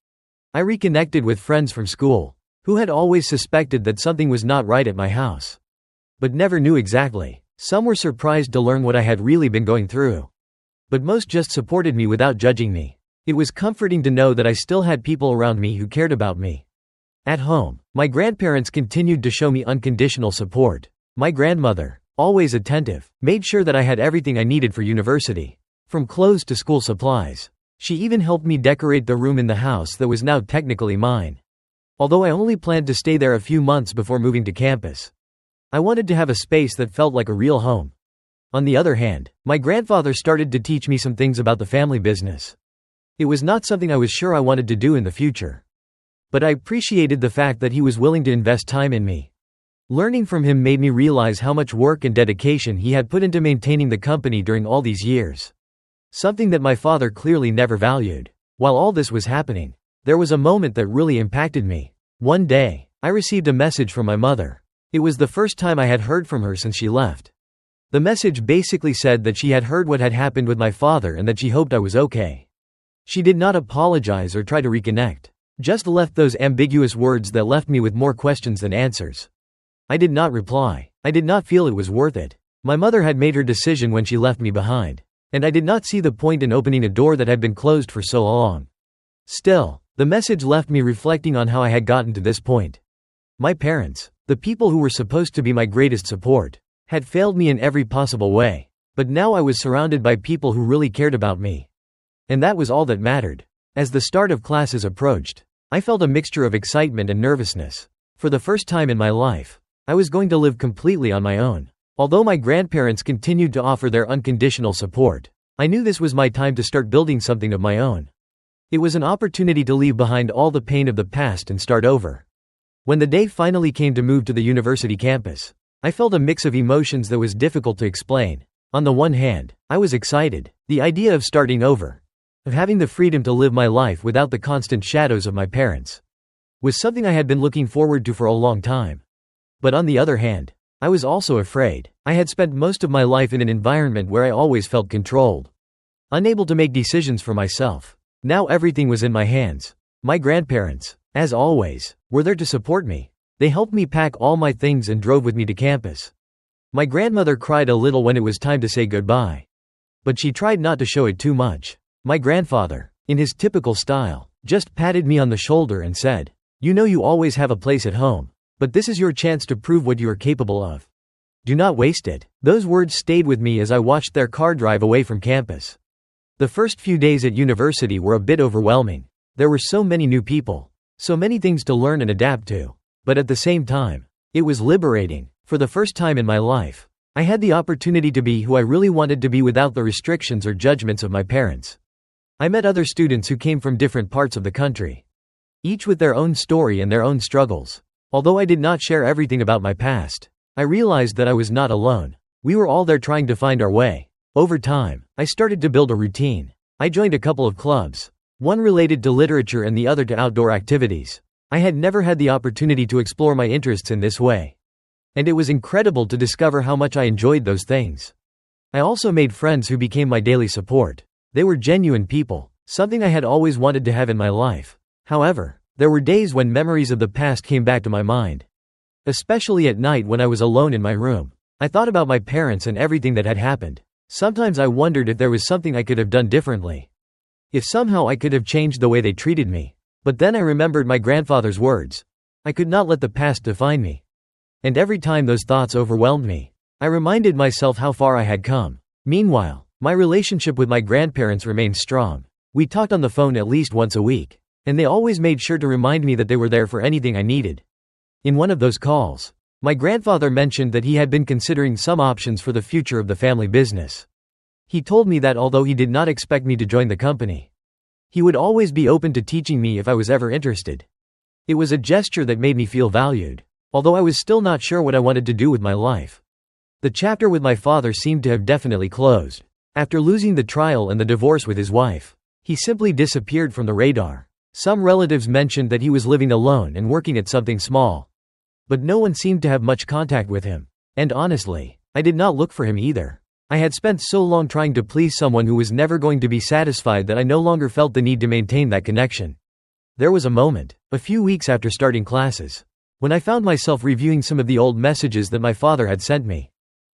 I reconnected with friends from school, who had always suspected that something was not right at my house, but never knew exactly. Some were surprised to learn what I had really been going through, but most just supported me without judging me. It was comforting to know that I still had people around me who cared about me. At home, my grandparents continued to show me unconditional support. My grandmother, always attentive, made sure that I had everything I needed for university, from clothes to school supplies. She even helped me decorate the room in the house that was now technically mine. Although I only planned to stay there a few months before moving to campus, I wanted to have a space that felt like a real home. On the other hand, my grandfather started to teach me some things about the family business. It was not something I was sure I wanted to do in the future, but I appreciated the fact that he was willing to invest time in me. Learning from him made me realize how much work and dedication he had put into maintaining the company during all these years. Something that my father clearly never valued. While all this was happening, there was a moment that really impacted me. One day, I received a message from my mother. It was the first time I had heard from her since she left. The message basically said that she had heard what had happened with my father and that she hoped I was okay. She did not apologize or try to reconnect, just left those ambiguous words that left me with more questions than answers. I did not reply. I did not feel it was worth it. My mother had made her decision when she left me behind, and I did not see the point in opening a door that had been closed for so long. Still, the message left me reflecting on how I had gotten to this point. My parents, the people who were supposed to be my greatest support, had failed me in every possible way, but now I was surrounded by people who really cared about me. And that was all that mattered. As the start of classes approached, I felt a mixture of excitement and nervousness. For the first time in my life, I was going to live completely on my own. Although my grandparents continued to offer their unconditional support, I knew this was my time to start building something of my own. It was an opportunity to leave behind all the pain of the past and start over. When the day finally came to move to the university campus, I felt a mix of emotions that was difficult to explain. On the one hand, I was excited. The idea of starting over, of having the freedom to live my life without the constant shadows of my parents, was something I had been looking forward to for a long time. But on the other hand, I was also afraid. I had spent most of my life in an environment where I always felt controlled, unable to make decisions for myself. Now everything was in my hands. My grandparents, as always, were there to support me. They helped me pack all my things and drove with me to campus. My grandmother cried a little when it was time to say goodbye, but she tried not to show it too much. My grandfather, in his typical style, just patted me on the shoulder and said, "You know you always have a place at home, but this is your chance to prove what you are capable of." Do not waste it. Those words stayed with me as I watched their car drive away from campus. The first few days at university were a bit overwhelming. There were so many new people, so many things to learn and adapt to. But at the same time, it was liberating. For the first time in my life, I had the opportunity to be who I really wanted to be without the restrictions or judgments of my parents. I met other students who came from different parts of the country, each with their own story and their own struggles. Although I did not share everything about my past, I realized that I was not alone. We were all there trying to find our way. Over time, I started to build a routine. I joined a couple of clubs, one related to literature and the other to outdoor activities. I had never had the opportunity to explore my interests in this way, and it was incredible to discover how much I enjoyed those things. I also made friends who became my daily support. They were genuine people, something I had always wanted to have in my life. However, there were days when memories of the past came back to my mind. Especially at night when I was alone in my room. I thought about my parents and everything that had happened. Sometimes I wondered if there was something I could have done differently. If somehow I could have changed the way they treated me. But then I remembered my grandfather's words. I could not let the past define me. And every time those thoughts overwhelmed me, I reminded myself how far I had come. Meanwhile, my relationship with my grandparents remained strong. We talked on the phone at least once a week, and they always made sure to remind me that they were there for anything I needed. In one of those calls, my grandfather mentioned that he had been considering some options for the future of the family business. He told me that although he did not expect me to join the company, he would always be open to teaching me if I was ever interested. It was a gesture that made me feel valued, although I was still not sure what I wanted to do with my life. The chapter with my father seemed to have definitely closed. After losing the trial and the divorce with his wife, he simply disappeared from the radar. Some relatives mentioned that he was living alone and working at something small. But no one seemed to have much contact with him. And honestly, I did not look for him either. I had spent so long trying to please someone who was never going to be satisfied that I no longer felt the need to maintain that connection. There was a moment, a few weeks after starting classes, when I found myself reviewing some of the old messages that my father had sent me.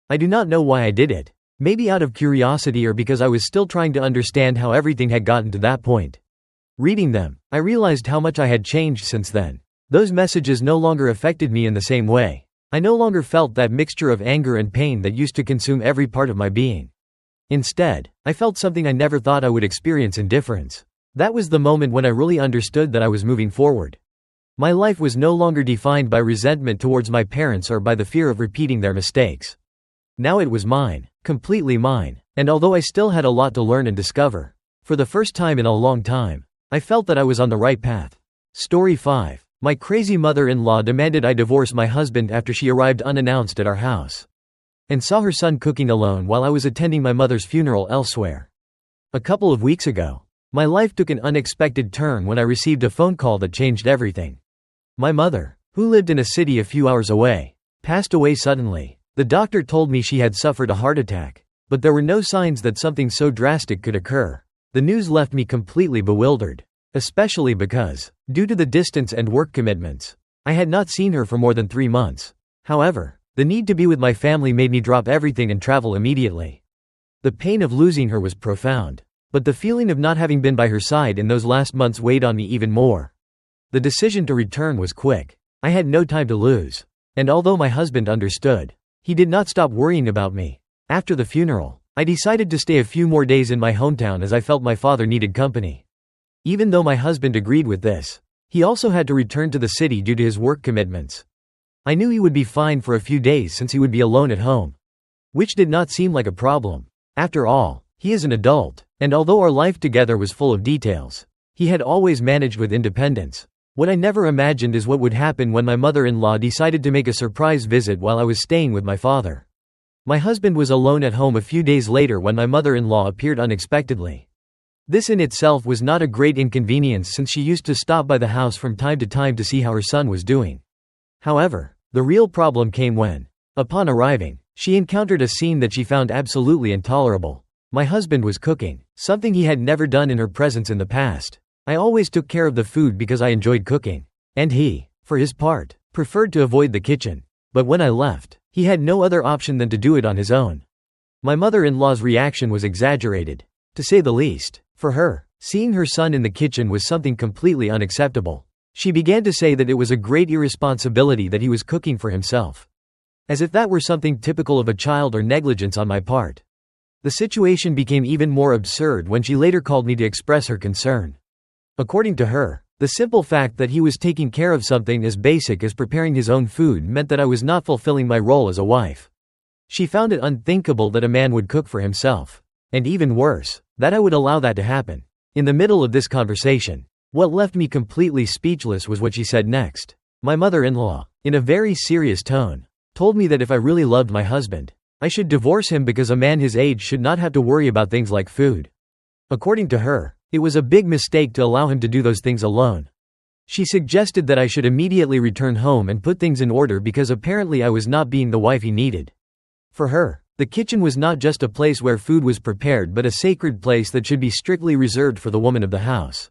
I do not know why I did it. Maybe out of curiosity or because I was still trying to understand how everything had gotten to that point. Reading them, I realized how much I had changed since then. Those messages no longer affected me in the same way. I no longer felt that mixture of anger and pain that used to consume every part of my being. Instead, I felt something I never thought I would experience: indifference. That was the moment when I really understood that I was moving forward. My life was no longer defined by resentment towards my parents or by the fear of repeating their mistakes. Now it was mine, completely mine, and although I still had a lot to learn and discover, for the first time in a long time, I felt that I was on the right path. Story 5. My crazy mother-in-law demanded I divorce my husband after she arrived unannounced at our house and saw her son cooking alone while I was attending my mother's funeral elsewhere. A couple of weeks ago, my life took an unexpected turn when I received a phone call that changed everything. My mother, who lived in a city a few hours away, passed away suddenly. The doctor told me she had suffered a heart attack, but there were no signs that something so drastic could occur. The news left me completely bewildered, especially because, due to the distance and work commitments, I had not seen her for more than 3 months. However, the need to be with my family made me drop everything and travel immediately. The pain of losing her was profound, but the feeling of not having been by her side in those last months weighed on me even more. The decision to return was quick. I had no time to lose. And although my husband understood, he did not stop worrying about me. After the funeral, I decided to stay a few more days in my hometown as I felt my father needed company. Even though my husband agreed with this, he also had to return to the city due to his work commitments. I knew he would be fine for a few days since he would be alone at home, which did not seem like a problem. After all, he is an adult, and although our life together was full of details, he had always managed with independence. What I never imagined is what would happen when my mother-in-law decided to make a surprise visit while I was staying with my father. My husband was alone at home a few days later when my mother-in-law appeared unexpectedly. This in itself was not a great inconvenience since she used to stop by the house from time to time to see how her son was doing. However, the real problem came when, upon arriving, she encountered a scene that she found absolutely intolerable. My husband was cooking, something he had never done in her presence in the past. I always took care of the food because I enjoyed cooking, and he, for his part, preferred to avoid the kitchen. But when I left, he had no other option than to do it on his own. My mother-in-law's reaction was exaggerated, to say the least. For her, seeing her son in the kitchen was something completely unacceptable. She began to say that it was a great irresponsibility that he was cooking for himself. As if that were something typical of a child or negligence on my part. The situation became even more absurd when she later called me to express her concern. According to her, the simple fact that he was taking care of something as basic as preparing his own food meant that I was not fulfilling my role as a wife. She found it unthinkable that a man would cook for himself. And even worse, that I would allow that to happen. In the middle of this conversation, what left me completely speechless was what she said next. My mother-in-law, in a very serious tone, told me that if I really loved my husband, I should divorce him because a man his age should not have to worry about things like food. According to her, it was a big mistake to allow him to do those things alone. She suggested that I should immediately return home and put things in order because apparently I was not being the wife he needed. For her, the kitchen was not just a place where food was prepared but a sacred place that should be strictly reserved for the woman of the house.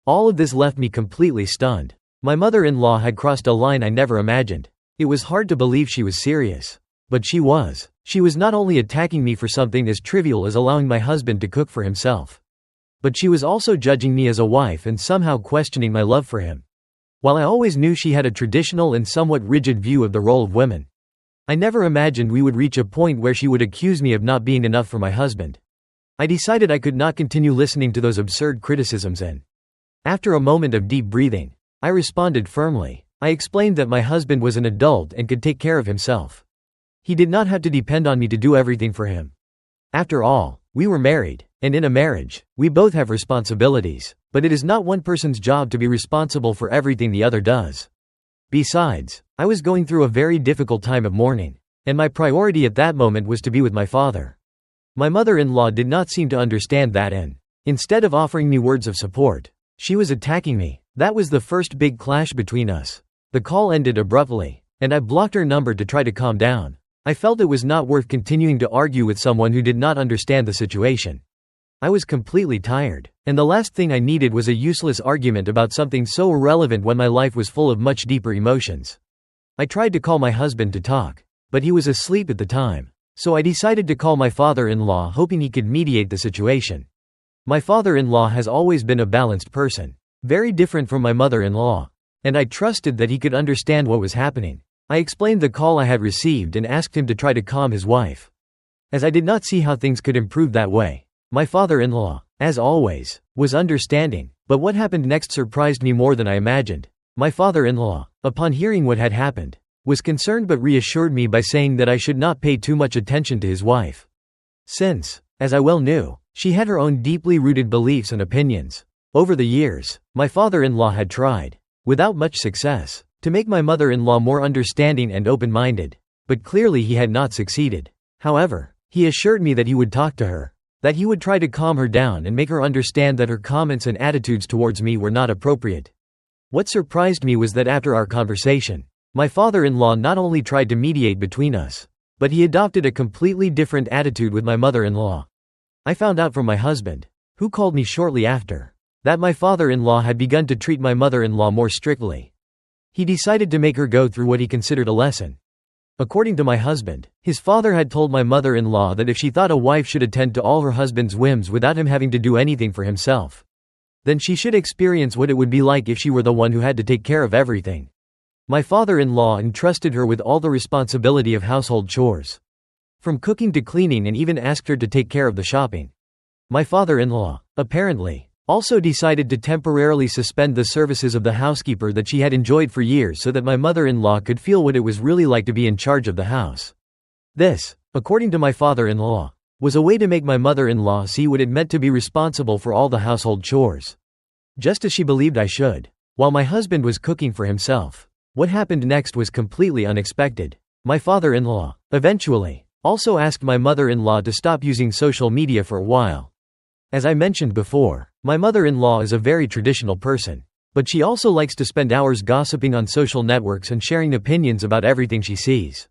All of this left me completely stunned. My mother-in-law had crossed a line I never imagined. It was hard to believe she was serious. But she was. She was not only attacking me for something as trivial as allowing my husband to cook for himself, but she was also judging me as a wife and somehow questioning my love for him. While I always knew she had a traditional and somewhat rigid view of the role of women, I never imagined we would reach a point where she would accuse me of not being enough for my husband. I decided I could not continue listening to those absurd criticisms and, after a moment of deep breathing, I responded firmly. I explained that my husband was an adult and could take care of himself. He did not have to depend on me to do everything for him. After all, we were married, and in a marriage, we both have responsibilities, but it is not one person's job to be responsible for everything the other does. Besides, I was going through a very difficult time of mourning, and my priority at that moment was to be with my father. My mother-in-law did not seem to understand that and, instead of offering me words of support, she was attacking me. That was the first big clash between us. The call ended abruptly, and I blocked her number to try to calm down. I felt it was not worth continuing to argue with someone who did not understand the situation. I was completely tired, and the last thing I needed was a useless argument about something so irrelevant when my life was full of much deeper emotions. I tried to call my husband to talk, but he was asleep at the time, so I decided to call my father-in-law hoping he could mediate the situation. My father-in-law has always been a balanced person, very different from my mother-in-law, and I trusted that he could understand what was happening. I explained the call I had received and asked him to try to calm his wife, as I did not see how things could improve that way. My father-in-law, as always, was understanding, but what happened next surprised me more than I imagined. My father-in-law, upon hearing what had happened, was concerned but reassured me by saying that I should not pay too much attention to his wife, since, as I well knew, she had her own deeply rooted beliefs and opinions. Over the years, my father-in-law had tried, without much success, to make my mother-in-law more understanding and open-minded, but clearly he had not succeeded. However, he assured me that he would talk to her, that he would try to calm her down and make her understand that her comments and attitudes towards me were not appropriate. What surprised me was that after our conversation, my father-in-law not only tried to mediate between us, but he adopted a completely different attitude with my mother-in-law. I found out from my husband, who called me shortly after, that my father-in-law had begun to treat my mother-in-law more strictly. He decided to make her go through what he considered a lesson. According to my husband, his father had told my mother-in-law that if she thought a wife should attend to all her husband's whims without him having to do anything for himself, then she should experience what it would be like if she were the one who had to take care of everything. My father-in-law entrusted her with all the responsibility of household chores, from cooking to cleaning, and even asked her to take care of the shopping. My father-in-law, apparently, also decided to temporarily suspend the services of the housekeeper that she had enjoyed for years so that my mother-in-law could feel what it was really like to be in charge of the house. This, according to my father-in-law, was a way to make my mother-in-law see what it meant to be responsible for all the household chores, just as she believed I should, while my husband was cooking for himself. What happened next was completely unexpected. My father-in-law, eventually, also asked my mother-in-law to stop using social media for a while. As I mentioned before, my mother-in-law is a very traditional person, but she also likes to spend hours gossiping on social networks and sharing opinions about everything she sees.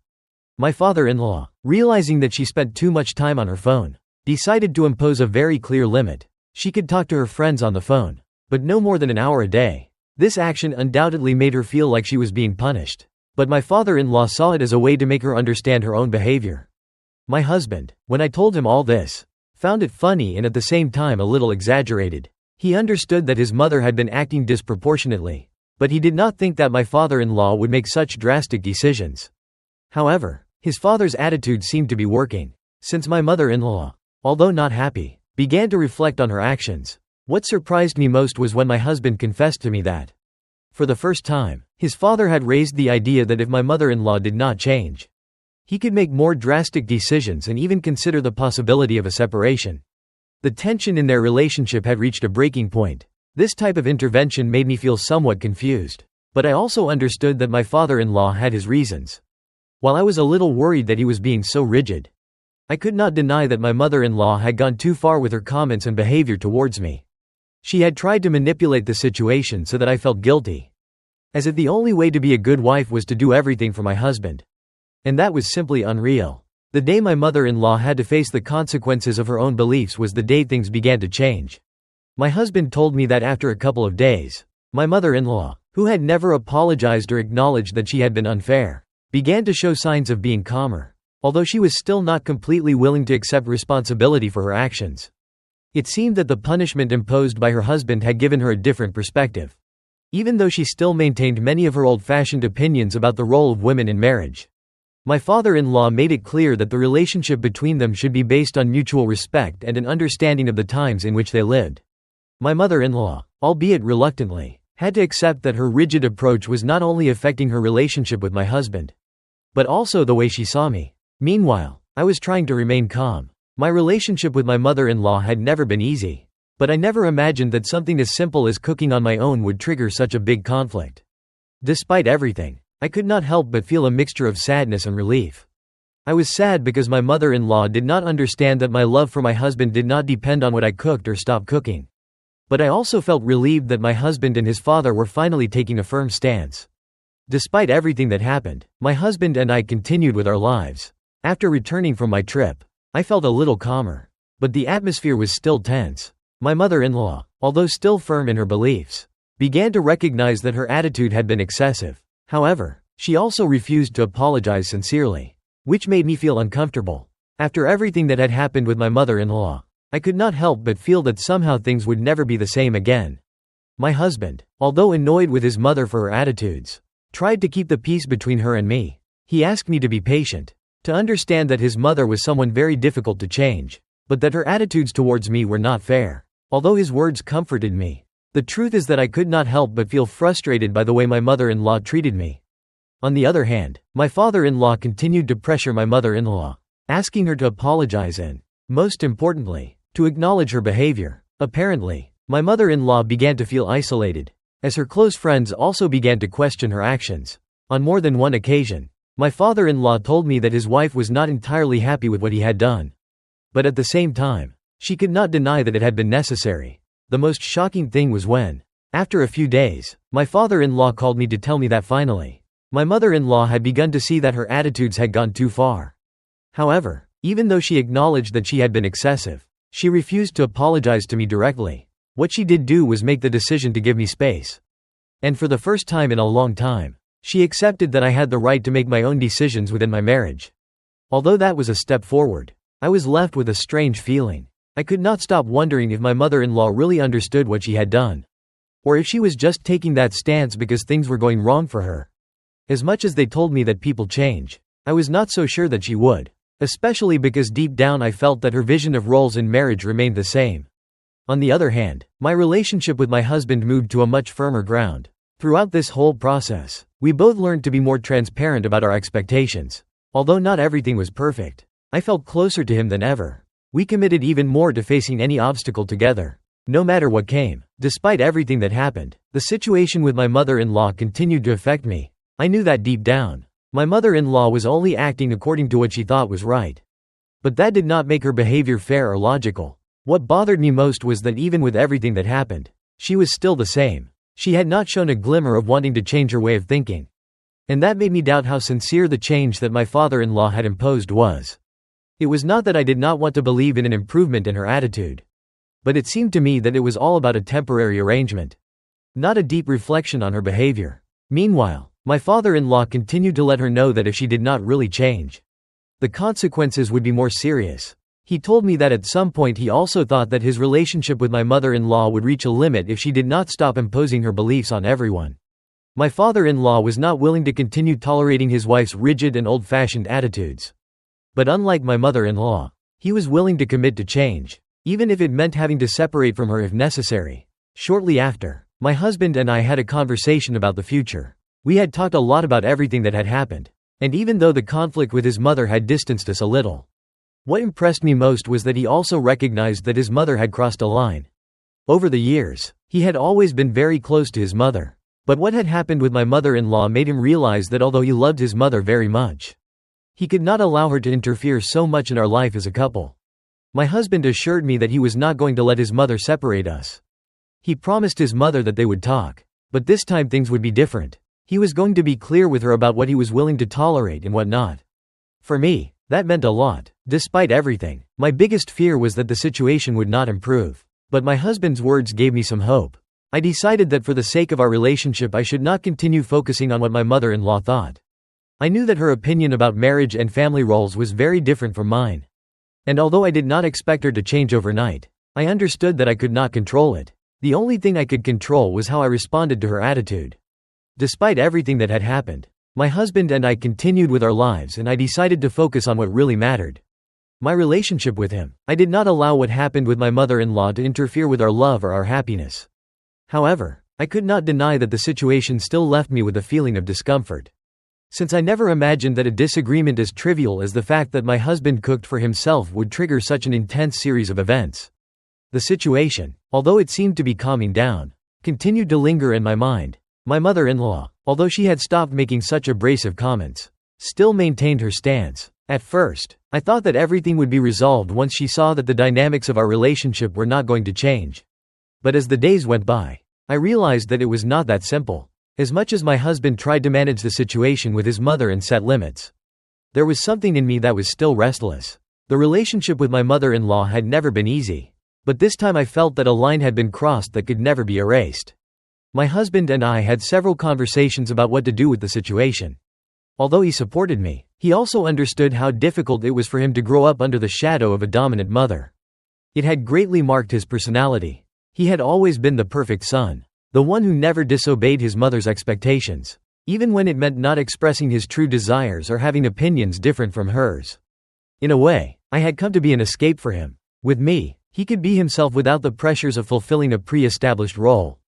My father-in-law, realizing that she spent too much time on her phone, decided to impose a very clear limit. She could talk to her friends on the phone, but no more than an hour a day. This action undoubtedly made her feel like she was being punished, but my father-in-law saw it as a way to make her understand her own behavior. My husband, when I told him all this, found it funny and at the same time a little exaggerated. He understood that his mother had been acting disproportionately, but he did not think that my father-in-law would make such drastic decisions. However, his father's attitude seemed to be working. Since my mother-in-law, although not happy, began to reflect on her actions, what surprised me most was when my husband confessed to me that, for the first time, his father had raised the idea that if my mother-in-law did not change, he could make more drastic decisions and even consider the possibility of a separation. The tension in their relationship had reached a breaking point. This type of intervention made me feel somewhat confused, but I also understood that my father-in-law had his reasons. While I was a little worried that he was being so rigid, I could not deny that my mother-in-law had gone too far with her comments and behavior towards me. She had tried to manipulate the situation so that I felt guilty, as if the only way to be a good wife was to do everything for my husband. And that was simply unreal. The day my mother-in-law had to face the consequences of her own beliefs was the day things began to change. My husband told me that after a couple of days, my mother-in-law, who had never apologized or acknowledged that she had been unfair, began to show signs of being calmer, although she was still not completely willing to accept responsibility for her actions. It seemed that the punishment imposed by her husband had given her a different perspective, even though she still maintained many of her old-fashioned opinions about the role of women in marriage. My father-in-law made it clear that the relationship between them should be based on mutual respect and an understanding of the times in which they lived. My mother-in-law, albeit reluctantly, had to accept that her rigid approach was not only affecting her relationship with my husband, but also the way she saw me. Meanwhile, I was trying to remain calm. My relationship with my mother-in-law had never been easy, but I never imagined that something as simple as cooking on my own would trigger such a big conflict. Despite everything, I could not help but feel a mixture of sadness and relief. I was sad because my mother-in-law did not understand that my love for my husband did not depend on what I cooked or stopped cooking. But I also felt relieved that my husband and his father were finally taking a firm stance. Despite everything that happened, my husband and I continued with our lives. After returning from my trip, I felt a little calmer, but the atmosphere was still tense. My mother-in-law, although still firm in her beliefs, began to recognize that her attitude had been excessive. However, she also refused to apologize sincerely, which made me feel uncomfortable. After everything that had happened with my mother-in-law, I could not help but feel that somehow things would never be the same again. My husband, although annoyed with his mother for her attitudes, tried to keep the peace between her and me. He asked me to be patient, to understand that his mother was someone very difficult to change, but that her attitudes towards me were not fair. Although his words comforted me, the truth is that I could not help but feel frustrated by the way my mother-in-law treated me. On the other hand, my father-in-law continued to pressure my mother-in-law, asking her to apologize and, most importantly, to acknowledge her behavior. Apparently, my mother-in-law began to feel isolated, as her close friends also began to question her actions. On more than one occasion, my father-in-law told me that his wife was not entirely happy with what he had done. But at the same time, she could not deny that it had been necessary. The most shocking thing was when, after a few days, my father-in-law called me to tell me that finally, my mother-in-law had begun to see that her attitudes had gone too far. However, even though she acknowledged that she had been excessive, she refused to apologize to me directly. What she did do was make the decision to give me space. And for the first time in a long time, she accepted that I had the right to make my own decisions within my marriage. Although that was a step forward, I was left with a strange feeling. I could not stop wondering if my mother-in-law really understood what she had done, or if she was just taking that stance because things were going wrong for her. As much as they told me that people change, I was not so sure that she would, especially because deep down I felt that her vision of roles in marriage remained the same. On the other hand, my relationship with my husband moved to a much firmer ground. Throughout this whole process, we both learned to be more transparent about our expectations. Although not everything was perfect, I felt closer to him than ever. We committed even more to facing any obstacle together, no matter what came. Despite everything that happened, the situation with my mother-in-law continued to affect me. I knew that deep down, my mother-in-law was only acting according to what she thought was right. But that did not make her behavior fair or logical. What bothered me most was that even with everything that happened, she was still the same. She had not shown a glimmer of wanting to change her way of thinking. And that made me doubt how sincere the change that my father-in-law had imposed was. It was not that I did not want to believe in an improvement in her attitude, but it seemed to me that it was all about a temporary arrangement, not a deep reflection on her behavior. Meanwhile, my father-in-law continued to let her know that if she did not really change, the consequences would be more serious. He told me that at some point he also thought that his relationship with my mother-in-law would reach a limit if she did not stop imposing her beliefs on everyone. My father-in-law was not willing to continue tolerating his wife's rigid and old-fashioned attitudes. But unlike my mother-in-law, he was willing to commit to change, even if it meant having to separate from her if necessary. Shortly after, my husband and I had a conversation about the future. We had talked a lot about everything that had happened, and even though the conflict with his mother had distanced us a little, what impressed me most was that he also recognized that his mother had crossed a line. Over the years, he had always been very close to his mother, but what had happened with my mother-in-law made him realize that although he loved his mother very much, he could not allow her to interfere so much in our life as a couple. My husband assured me that he was not going to let his mother separate us. He promised his mother that they would talk, but this time things would be different. He was going to be clear with her about what he was willing to tolerate and what not. For me, that meant a lot. Despite everything, my biggest fear was that the situation would not improve. But my husband's words gave me some hope. I decided that for the sake of our relationship I should not continue focusing on what my mother-in-law thought. I knew that her opinion about marriage and family roles was very different from mine. And although I did not expect her to change overnight, I understood that I could not control it. The only thing I could control was how I responded to her attitude. Despite everything that had happened, my husband and I continued with our lives and I decided to focus on what really mattered. My relationship with him. I did not allow what happened with my mother-in-law to interfere with our love or our happiness. However, I could not deny that the situation still left me with a feeling of discomfort. Since I never imagined that a disagreement as trivial as the fact that my husband cooked for himself would trigger such an intense series of events. The situation, although it seemed to be calming down, continued to linger in my mind. My mother-in-law, although she had stopped making such abrasive comments, still maintained her stance. At first, I thought that everything would be resolved once she saw that the dynamics of our relationship were not going to change. But as the days went by, I realized that it was not that simple. As much as my husband tried to manage the situation with his mother and set limits, there was something in me that was still restless. The relationship with my mother-in-law had never been easy, but this time I felt that a line had been crossed that could never be erased. My husband and I had several conversations about what to do with the situation. Although he supported me, he also understood how difficult it was for him to grow up under the shadow of a dominant mother. It had greatly marked his personality. He had always been the perfect son, the one who never disobeyed his mother's expectations, even when it meant not expressing his true desires or having opinions different from hers. In a way, I had come to be an escape for him. With me, he could be himself without the pressures of fulfilling a pre-established role.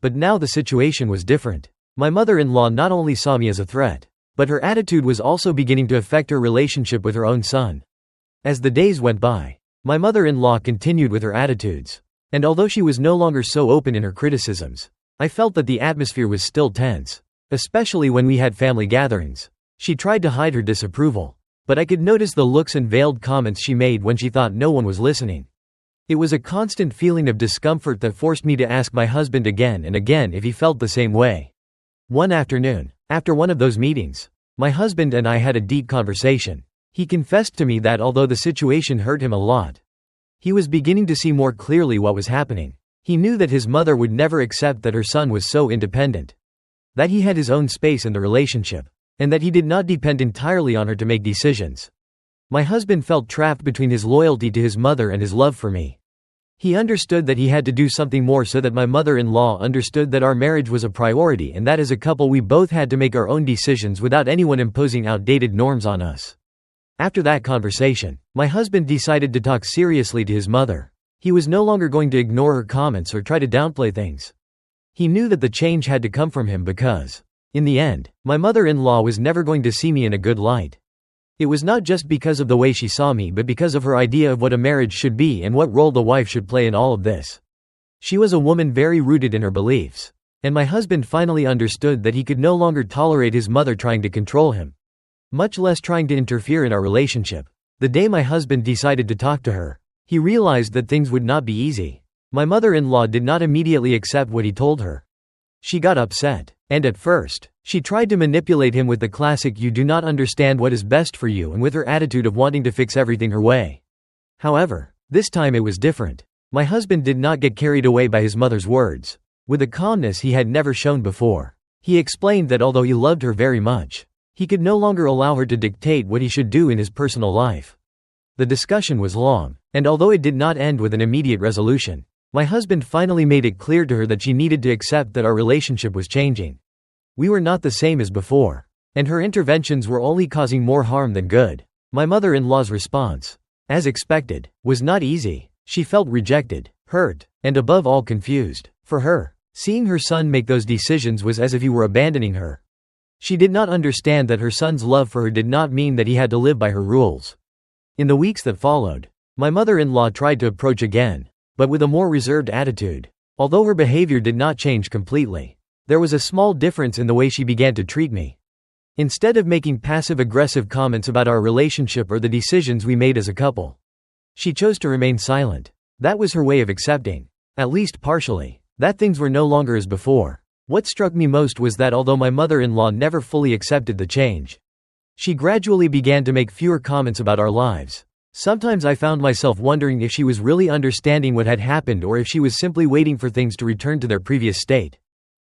But now the situation was different. My mother-in-law not only saw me as a threat, but her attitude was also beginning to affect her relationship with her own son. As the days went by, my mother-in-law continued with her attitudes. And although she was no longer so open in her criticisms, I felt that the atmosphere was still tense, especially when we had family gatherings. She tried to hide her disapproval, but I could notice the looks and veiled comments she made when she thought no one was listening. It was a constant feeling of discomfort that forced me to ask my husband again and again if he felt the same way. One afternoon, after one of those meetings, my husband and I had a deep conversation. He confessed to me that although the situation hurt him a lot, he was beginning to see more clearly what was happening. He knew that his mother would never accept that her son was so independent, that he had his own space in the relationship, and that he did not depend entirely on her to make decisions. My husband felt trapped between his loyalty to his mother and his love for me. He understood that he had to do something more so that my mother-in-law understood that our marriage was a priority and that as a couple we both had to make our own decisions without anyone imposing outdated norms on us. After that conversation, my husband decided to talk seriously to his mother. He was no longer going to ignore her comments or try to downplay things. He knew that the change had to come from him because, in the end, my mother-in-law was never going to see me in a good light. It was not just because of the way she saw me but because of her idea of what a marriage should be and what role the wife should play in all of this. She was a woman very rooted in her beliefs, and my husband finally understood that he could no longer tolerate his mother trying to control him, much less trying to interfere in our relationship. The day my husband decided to talk to her, he realized that things would not be easy. My mother-in-law did not immediately accept what he told her. She got upset, and at first, she tried to manipulate him with the classic "you do not understand what is best for you" and with her attitude of wanting to fix everything her way. However, this time it was different. My husband did not get carried away by his mother's words. With a calmness he had never shown before, he explained that although he loved her very much, he could no longer allow her to dictate what he should do in his personal life. The discussion was long, and although it did not end with an immediate resolution, my husband finally made it clear to her that she needed to accept that our relationship was changing. We were not the same as before. And her interventions were only causing more harm than good. My mother-in-law's response, as expected, was not easy. She felt rejected, hurt, and above all confused. For her, seeing her son make those decisions was as if he were abandoning her. She did not understand that her son's love for her did not mean that he had to live by her rules. In the weeks that followed, my mother-in-law tried to approach again, but with a more reserved attitude. Although her behavior did not change completely, there was a small difference in the way she began to treat me. Instead of making passive-aggressive comments about our relationship or the decisions we made as a couple, she chose to remain silent. That was her way of accepting, at least partially, that things were no longer as before. What struck me most was that although my mother-in-law never fully accepted the change, she gradually began to make fewer comments about our lives. Sometimes I found myself wondering if she was really understanding what had happened or if she was simply waiting for things to return to their previous state.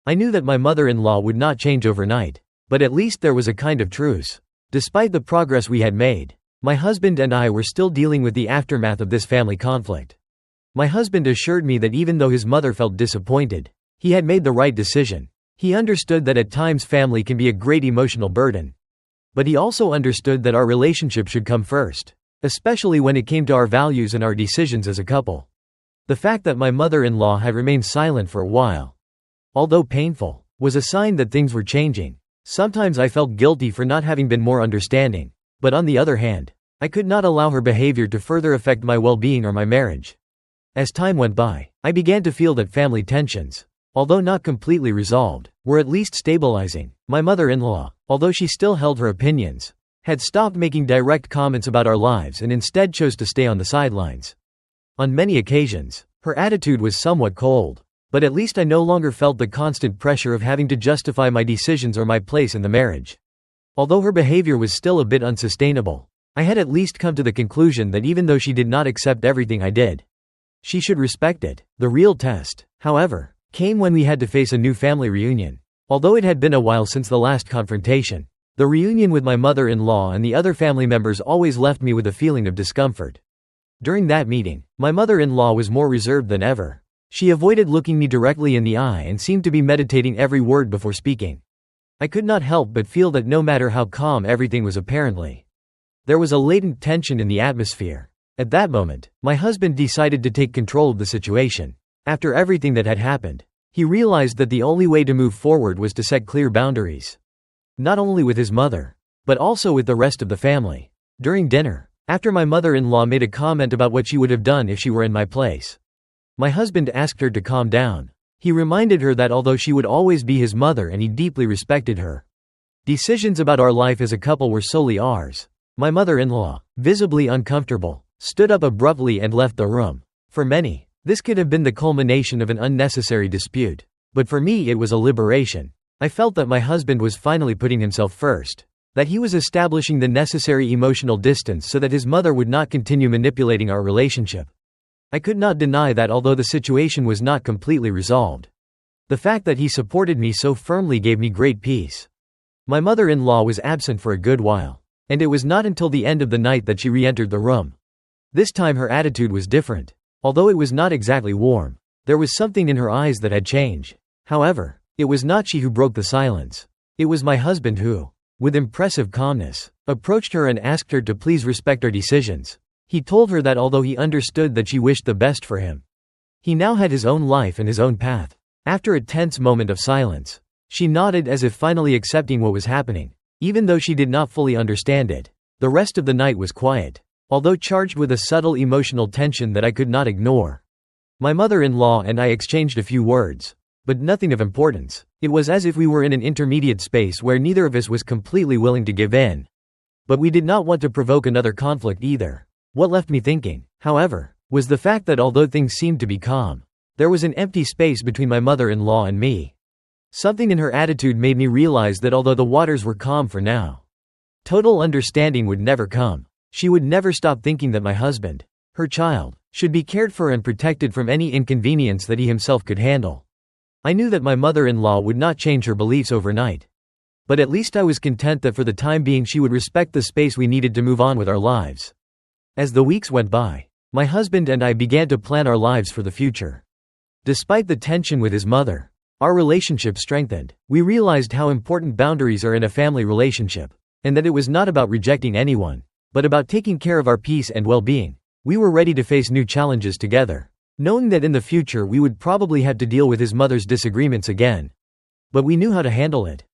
I knew that my mother-in-law would not change overnight, but at least there was a kind of truce. Despite the progress we had made, my husband and I were still dealing with the aftermath of this family conflict. My husband assured me that even though his mother felt disappointed, he had made the right decision. He understood that at times family can be a great emotional burden. But he also understood that our relationship should come first, especially when it came to our values and our decisions as a couple. The fact that my mother-in-law had remained silent for a while, although painful, was a sign that things were changing. Sometimes I felt guilty for not having been more understanding, but on the other hand, I could not allow her behavior to further affect my well-being or my marriage. As time went by, I began to feel that family tensions, although not completely resolved, were at least stabilizing. My mother-in-law, although she still held her opinions, had stopped making direct comments about our lives and instead chose to stay on the sidelines. On many occasions, her attitude was somewhat cold. But at least I no longer felt the constant pressure of having to justify my decisions or my place in the marriage. Although her behavior was still a bit unsustainable, I had at least come to the conclusion that even though she did not accept everything I did, she should respect it. The real test, however, came when we had to face a new family reunion. Although it had been a while since the last confrontation, the reunion with my mother-in-law and the other family members always left me with a feeling of discomfort. During that meeting, my mother-in-law was more reserved than ever. She avoided looking me directly in the eye and seemed to be meditating every word before speaking. I could not help but feel that no matter how calm everything was apparently, there was a latent tension in the atmosphere. At that moment, my husband decided to take control of the situation. After everything that had happened, he realized that the only way to move forward was to set clear boundaries. Not only with his mother, but also with the rest of the family. During dinner, after my mother-in-law made a comment about what she would have done if she were in my place, my husband asked her to calm down. He reminded her that although she would always be his mother and he deeply respected her, decisions about our life as a couple were solely ours. My mother-in-law, visibly uncomfortable, stood up abruptly and left the room. For many, this could have been the culmination of an unnecessary dispute. But for me it was a liberation. I felt that my husband was finally putting himself first, that he was establishing the necessary emotional distance so that his mother would not continue manipulating our relationship. I could not deny that although the situation was not completely resolved, the fact that he supported me so firmly gave me great peace. My mother-in-law was absent for a good while, and it was not until the end of the night that she re-entered the room. This time her attitude was different. Although it was not exactly warm, there was something in her eyes that had changed. However, it was not she who broke the silence. It was my husband who, with impressive calmness, approached her and asked her to please respect our decisions. He told her that although he understood that she wished the best for him, he now had his own life and his own path. After a tense moment of silence, she nodded as if finally accepting what was happening. Even though she did not fully understand it, the rest of the night was quiet, although charged with a subtle emotional tension that I could not ignore. My mother-in-law and I exchanged a few words, but nothing of importance. It was as if we were in an intermediate space where neither of us was completely willing to give in, but we did not want to provoke another conflict either. What left me thinking, however, was the fact that although things seemed to be calm, there was an empty space between my mother-in-law and me. Something in her attitude made me realize that although the waters were calm for now, total understanding would never come. She would never stop thinking that my husband, her child, should be cared for and protected from any inconvenience that he himself could handle. I knew that my mother-in-law would not change her beliefs overnight, but at least I was content that for the time being she would respect the space we needed to move on with our lives. As the weeks went by, my husband and I began to plan our lives for the future. Despite the tension with his mother, Our relationship strengthened. We realized how important boundaries are in a family relationship, and that it was not about rejecting anyone, but about taking care of our peace and well-being. We were ready to face new challenges together, knowing that in the future we would probably have to deal with his mother's disagreements again. But we knew how to handle it.